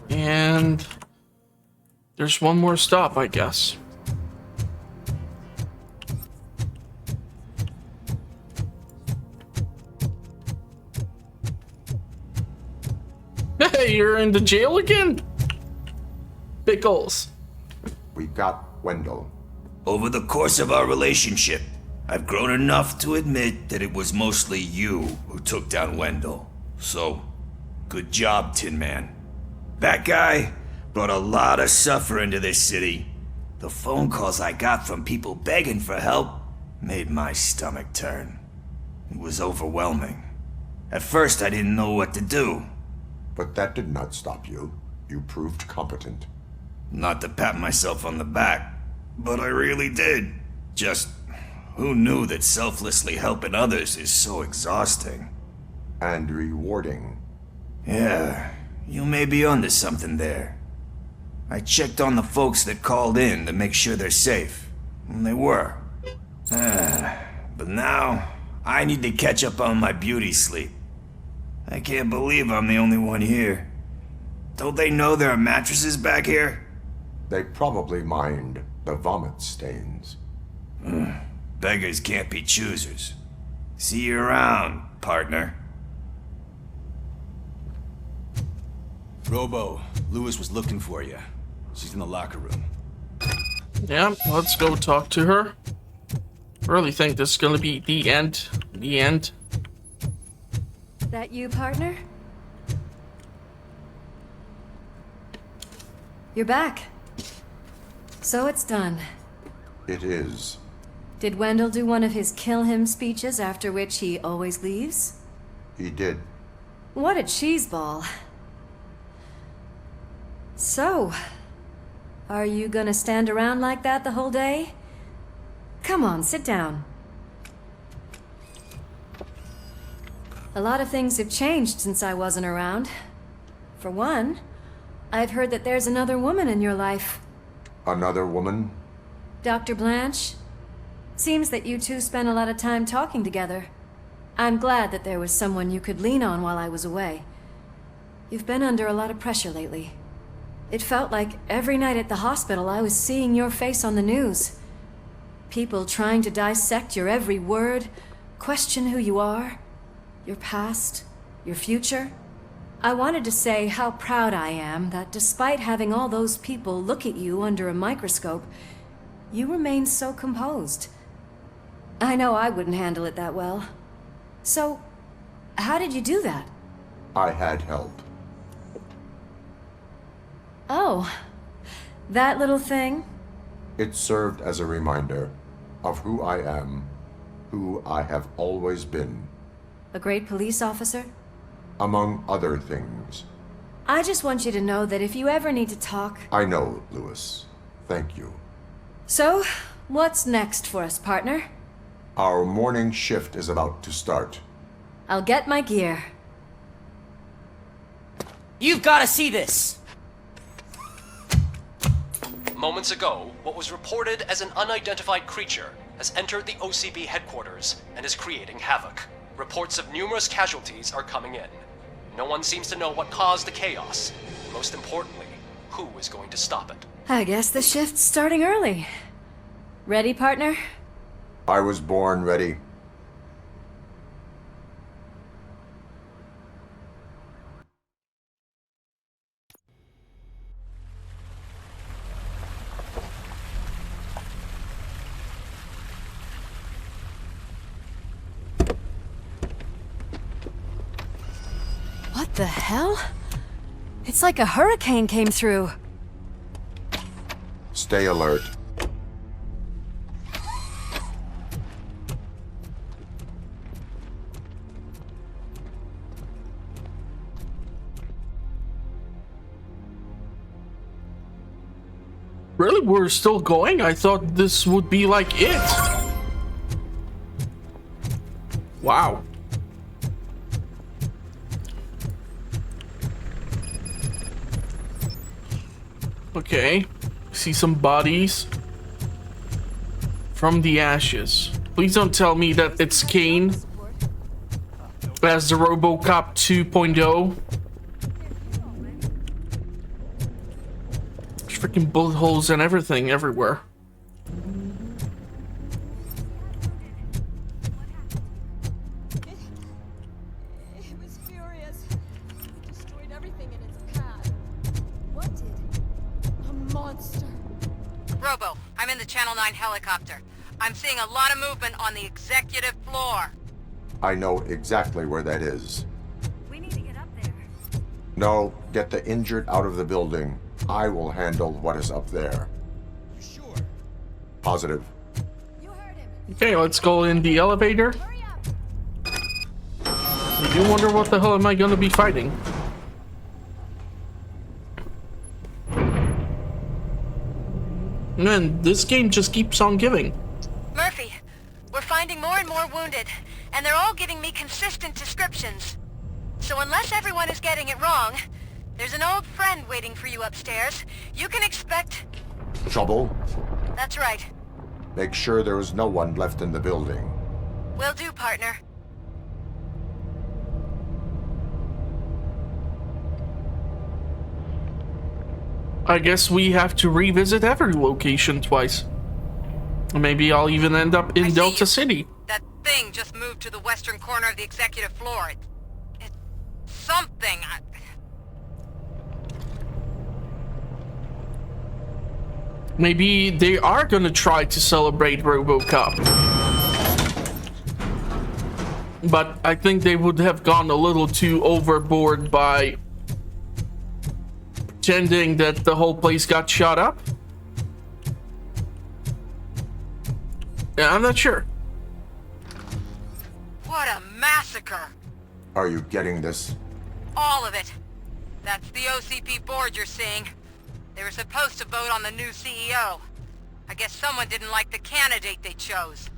And... there's one more stop, I guess. Hey, you're in the jail again? Pickles. We got Wendell. Over the course of our relationship, I've grown enough to admit that it was mostly you who took down Wendell. So, good job, Tin Man. That guy brought a lot of suffering to this city. The phone calls I got from people begging for help made my stomach turn. It was overwhelming. At first, I didn't know what to do. But that did not stop you. You proved competent. Not to pat myself on the back, but I really did. Just, who knew that selflessly helping others is so exhausting? And rewarding. Yeah, you may be onto something there. I checked on the folks that called in to make sure they're safe. And they were. But now, I need to catch up on my beauty sleep. I can't believe I'm the only one here. Don't they know there are mattresses back here? They probably mind the vomit stains. Beggars can't be choosers. See you around, partner. Robo, Lewis was looking for you. She's in the locker room. Yeah, let's go talk to her. Really think this is gonna be the end. The end. That you, partner? You're back. So it's done. It is. Did Wendell do one of his kill him speeches after which he always leaves? He did. What a cheeseball. So, are you gonna stand around like that the whole day? Come on, sit down. A lot of things have changed since I wasn't around. For one, I've heard that there's another woman in your life. Another woman? Dr. Blanche? Seems that you two spent a lot of time talking together. I'm glad that there was someone you could lean on while I was away. You've been under a lot of pressure lately. It felt like every night at the hospital I was seeing your face on the news. People trying to dissect your every word, question who you are, your past, your future. I wanted to say how proud I am that despite having all those people look at you under a microscope, You remain so composed. I know I wouldn't handle it that well. So, how did you do that? I had help. Oh, that little thing? It served as a reminder of who I am, who I have always been. A great police officer? Among other things. I just want you to know that if you ever need to talk... I know, Lewis. Thank you. So, what's next for us, partner? Our morning shift is about to start. I'll get my gear. You've got to see this! Moments ago, what was reported as an unidentified creature has entered the OCP headquarters and is creating havoc. Reports of numerous casualties are coming in. No one seems to know what caused the chaos. Most importantly, who is going to stop it? I guess the shift's starting early. Ready, partner? I was born ready. What the hell? It's like a hurricane came through. Stay alert. Really? We're still going? I thought this would be like it. Wow. Okay. See some bodies from the ashes. Please don't tell me that it's Kane as the Robocop 2.0. There's freaking bullet holes and everything everywhere. It was furious. It destroyed everything in its path. What did? A monster. Robo, I'm in the Channel 9 helicopter. I'm seeing a lot of movement on the executive floor. I know exactly where that is. We need to get up there. No, get the injured out of the building. I will handle what is up there. You sure? Positive. Okay, let's go in the elevator. I do wonder what the hell am I gonna be fighting? Man, this game just keeps on giving. Murphy, we're finding more and more wounded, and they're all giving me consistent descriptions. So unless everyone is getting it wrong, there's an old friend waiting for you upstairs. You can expect... Trouble? That's right. Make sure there is no one left in the building. Will do, partner. I guess we have to revisit every location twice. Maybe I'll even end up in Delta City. That thing just moved to the western corner of the executive floor. It's something. Maybe they are gonna try to celebrate Robocop. But I think they would have gone a little too overboard by pretending that the whole place got shot up. Yeah, I'm not sure. What a massacre! Are you getting this? All of it. That's the OCP board you're seeing. They were supposed to vote on the new CEO. I guess someone didn't like the candidate they chose.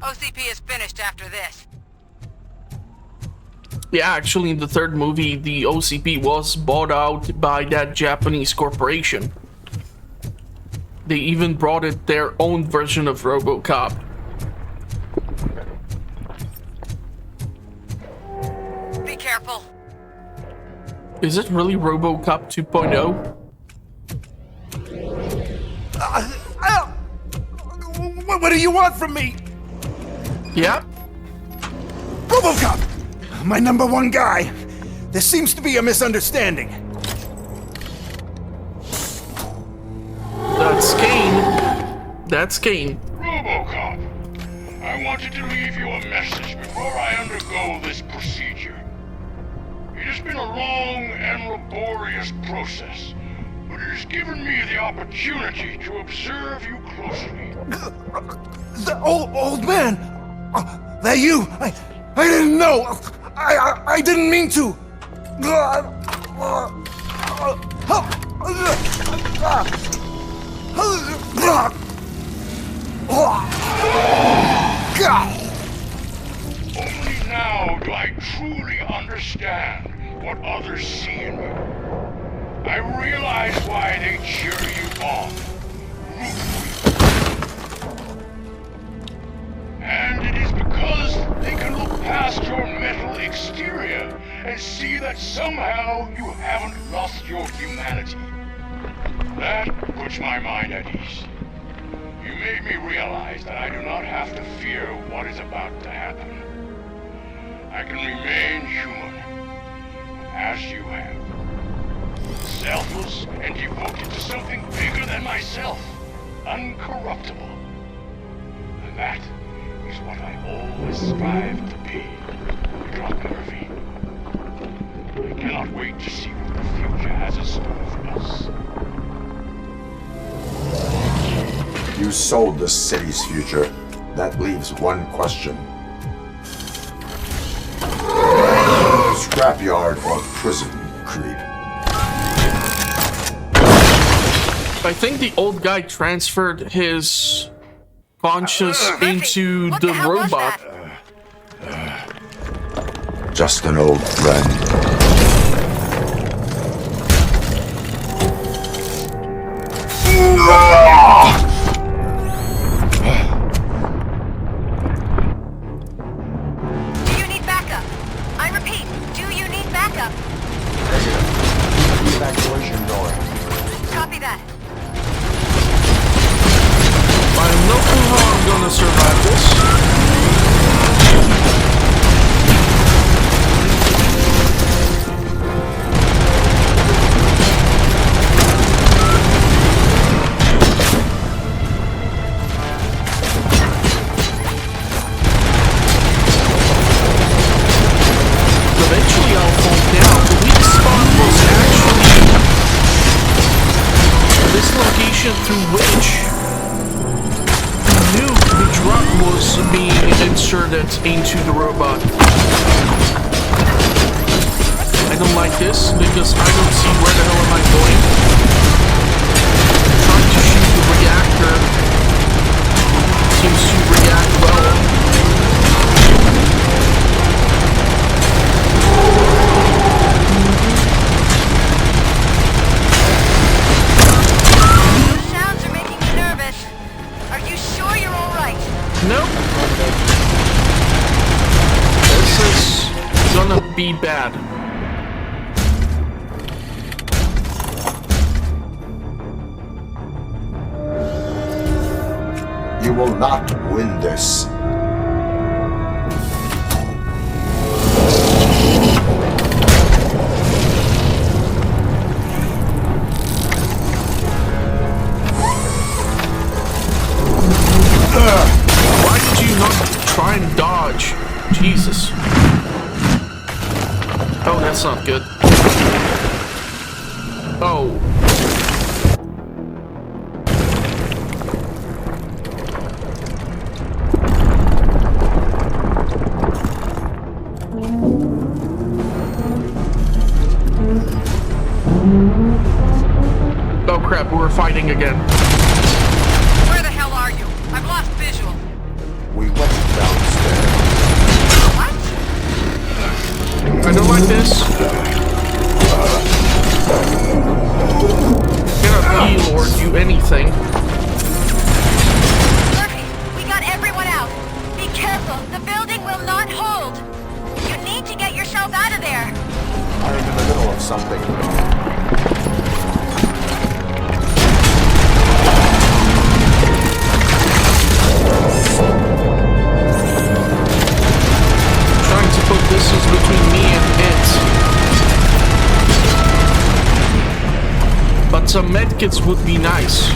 OCP is finished after this. Yeah, actually in the third movie, the OCP was bought out by that Japanese corporation. They even brought it their own version of Robocop. Be careful. Is it really Robocop 2.0? What do you want from me? Yeah? Robocop! My #1 guy. There seems to be a misunderstanding. That's Kane. That's Kane. Robocop, I wanted to leave you a message before I undergo this procedure. It has been a long and laborious process, but it has given me the opportunity to observe you closely. The old man! That you! I didn't know! I didn't mean to! Only now do I truly understand what others see in you. I realize why they cheer you on, root for you. And it is because they can look past your metal exterior and see that somehow you haven't lost your humanity. That puts my mind at ease. You made me realize that I do not have to fear what is about to happen. I can remain human, as you have. Selfless and devoted to something bigger than myself, uncorruptible. And that is what I always strive to be, Doc Murphy. I cannot wait to see what the future has in store for us. You sold the city's future. That leaves one question. Scrapyard or prison, Creed? I think the old guy transferred his conscious into the robot. Just an old friend. Do you need backup? I repeat, do you need backup? Negative. Evacuation door. Copy that. I don't know how I'm gonna survive this. Eventually I'll fall down. The weak spot was actually this location through which the drug was being inserted into the robot. I don't like this because I don't see where the hell am I going. Trying to shoot the reactor seems to react well. Those sounds are making me nervous. Are you sure you're all right? Nope. This is gonna be bad. You will not win this. Why did you not try and dodge? Jesus. Oh, that's not good. Oh. Oh crap, we're fighting again. Where the hell are you? I've lost visual. We went downstairs. What? I don't like this. Cannot heal or do anything. Murphy, we got everyone out. Be careful. The building will not hold. You need to get yourself out of there. I'm in the middle of something. Trying to put distance between me and it. But some medkits would be nice.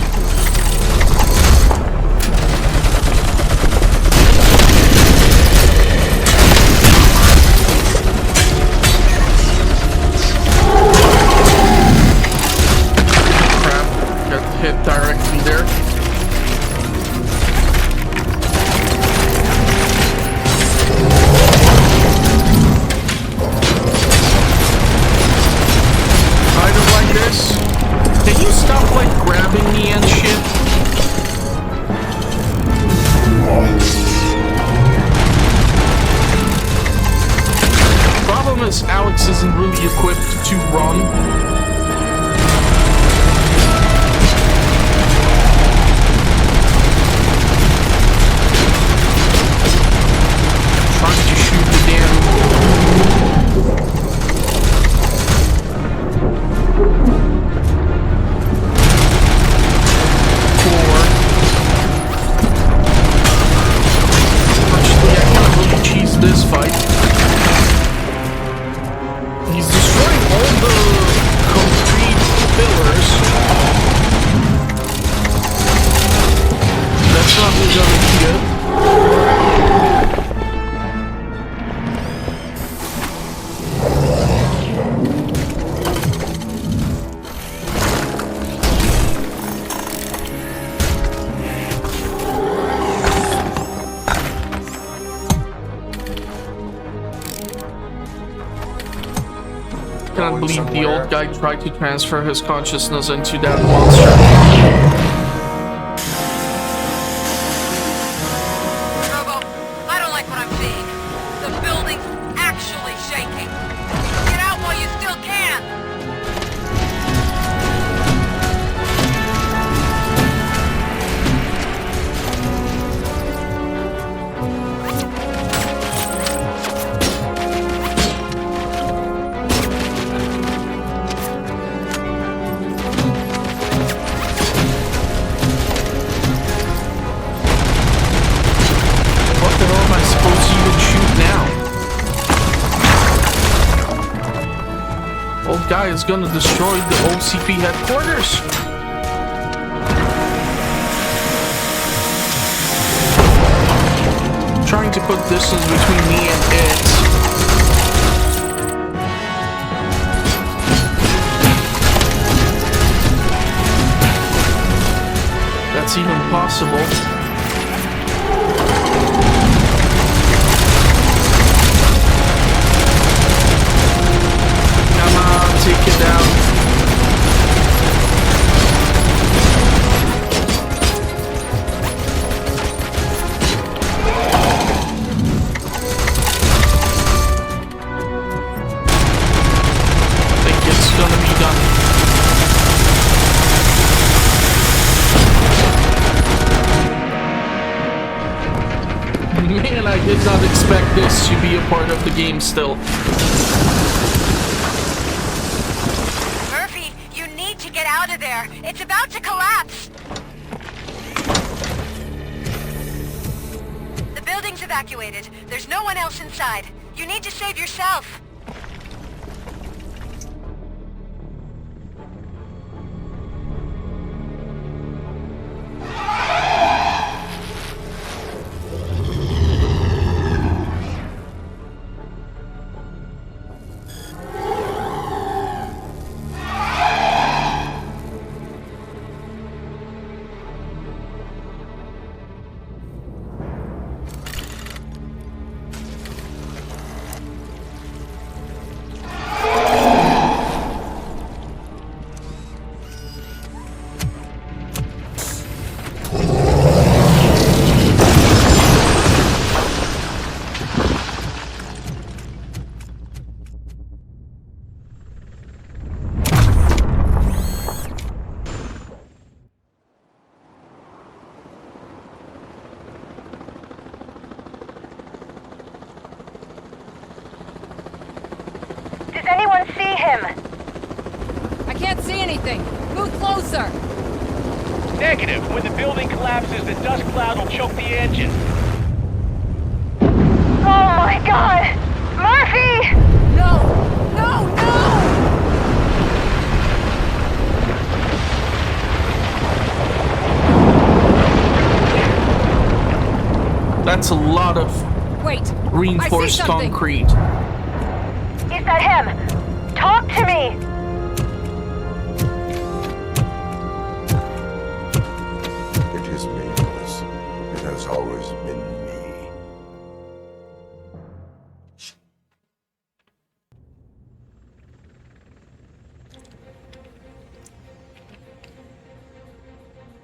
problem is Alex isn't really equipped to run. Trying to shoot the damn... floor. Actually, I can't really cheese this fight. He's destroying all the concrete pillars. That's not really gonna be good. I can't believe the old guy tried to transfer his consciousness into that monster. Robo, I don't like what I'm seeing. The building's actually shaking. Get out while you still can! What the hell am I supposed to even shoot now? Old guy is gonna destroy the OCP headquarters. Trying to put distance between me and it. That's even possible. Come on, take it down. I think it's gonna be done. Man, I did not expect this to be a part of the game still. Murphy, you need to get out of there. It's about to collapse. The building's evacuated. There's no one else inside. You need to save yourself. Does anyone see him? I can't see anything. Move closer. Negative. When the building collapses, the dust cloud will choke the engine. Oh my god! Murphy! No! No! No! That's a lot of reinforced concrete. Is that him? Talk to me! It is me, Alice. It has always been me.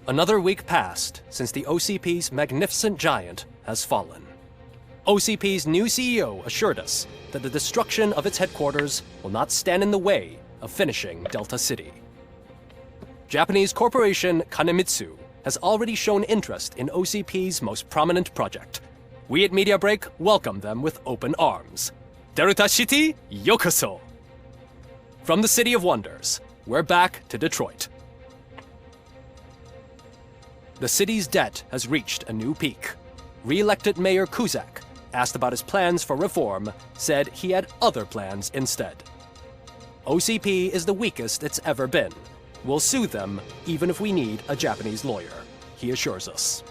Another week passed since the OCP's magnificent giant has fallen. OCP's new CEO assured us that the destruction of its headquarters will not stand in the way of finishing Delta City. Japanese corporation Kanemitsu has already shown interest in OCP's most prominent project. We at Media Break welcome them with open arms. Delta City, yokoso! From the City of Wonders, we're back to Detroit. The city's debt has reached a new peak. Re-elected Mayor Cusack, asked about his plans for reform, said he had other plans instead. OCP is the weakest it's ever been. We'll sue them even if we need a Japanese lawyer, he assures us.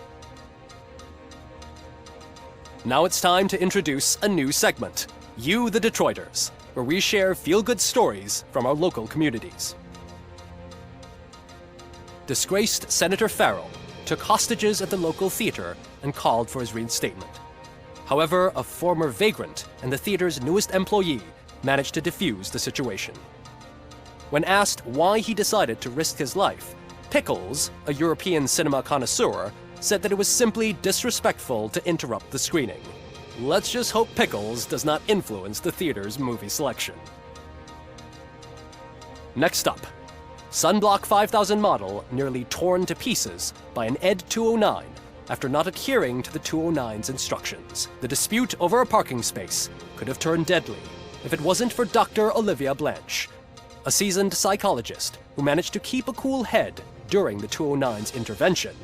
Now it's time to introduce a new segment, You the Detroiters, where we share feel-good stories from our local communities. Disgraced Senator Farrell took hostages at the local theater and called for his reinstatement. However, a former vagrant and the theater's newest employee managed to defuse the situation. When asked why he decided to risk his life, Pickles, a European cinema connoisseur, said that it was simply disrespectful to interrupt the screening. Let's just hope Pickles does not influence the theater's movie selection. Next up, Sunblock 5000 model nearly torn to pieces by an ED 209 after not adhering to the 209's instructions. The dispute over a parking space could have turned deadly if it wasn't for Dr. Olivia Blanche, a seasoned psychologist who managed to keep a cool head during the 209's intervention.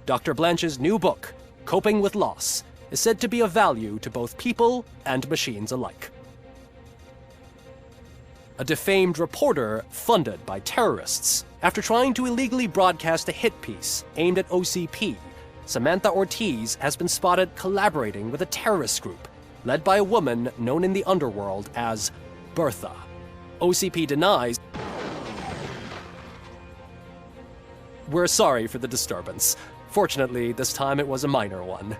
Dr. Blanche's new book, Coping with Loss, is said to be of value to both people and machines alike. A defamed reporter funded by terrorists. After trying to illegally broadcast a hit piece aimed at OCP, Samantha Ortiz has been spotted collaborating with a terrorist group led by a woman known in the underworld as Bertha. OCP denies. We're sorry for the disturbance. Fortunately, this time it was a minor one.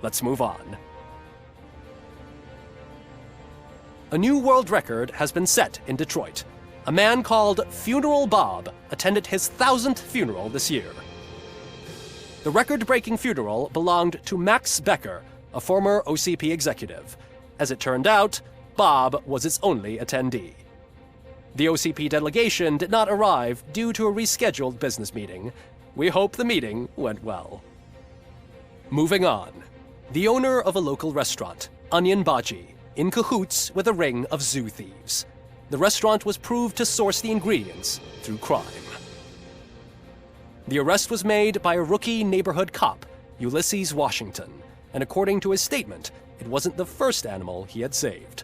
Let's move on. A new world record has been set in Detroit. A man called Funeral Bob attended his 1000th funeral this year. The record-breaking funeral belonged to Max Becker, a former OCP executive. As it turned out, Bob was its only attendee. The OCP delegation did not arrive due to a rescheduled business meeting. We hope the meeting went well. Moving on. The owner of a local restaurant, Onion Baji, in cahoots with a ring of zoo thieves. The restaurant was proved to source the ingredients through crime. The arrest was made by a rookie neighborhood cop, Ulysses Washington, and according to his statement, it wasn't the first animal he had saved.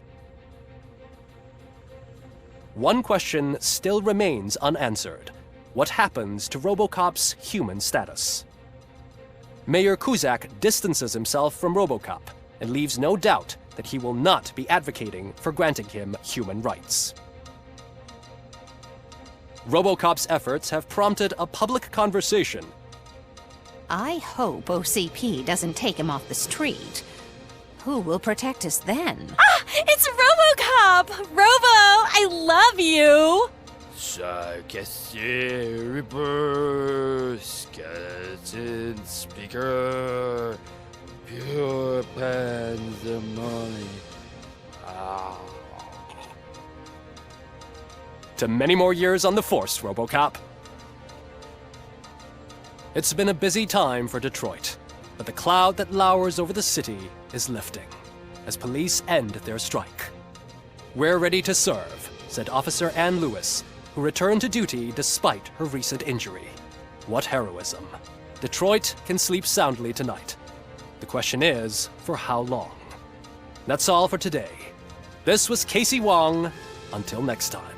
One question still remains unanswered. What happens to Robocop's human status? Mayor Cusack distances himself from Robocop and leaves no doubt that he will not be advocating for granting him human rights. Robocop's efforts have prompted a public conversation. I hope OCP doesn't take him off the street. Who will protect us then? Ah! It's Robocop! Robo, I love you! Rebirth, skeleton speaker, pure pandemonium. To many more years on the force, Robocop. It's been a busy time for Detroit, but the cloud that lowers over the city is lifting as police end their strike. We're ready to serve, said Officer Ann Lewis, who returned to duty despite her recent injury. What heroism. Detroit can sleep soundly tonight. The question is, for how long? That's all for today. This was Casey Wong. Until next time.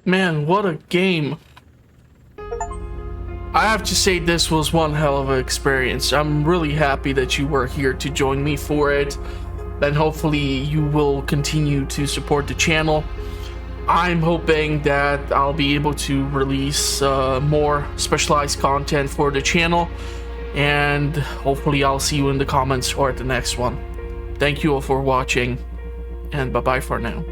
Man, what a game. I have to say this was one hell of an experience. I'm really happy that you were here to join me for it. And hopefully you will continue to support the channel. I'm hoping that I'll be able to release more specialized content for the channel. And hopefully I'll see you in the comments or at the next one. Thank you all for watching. And bye-bye for now.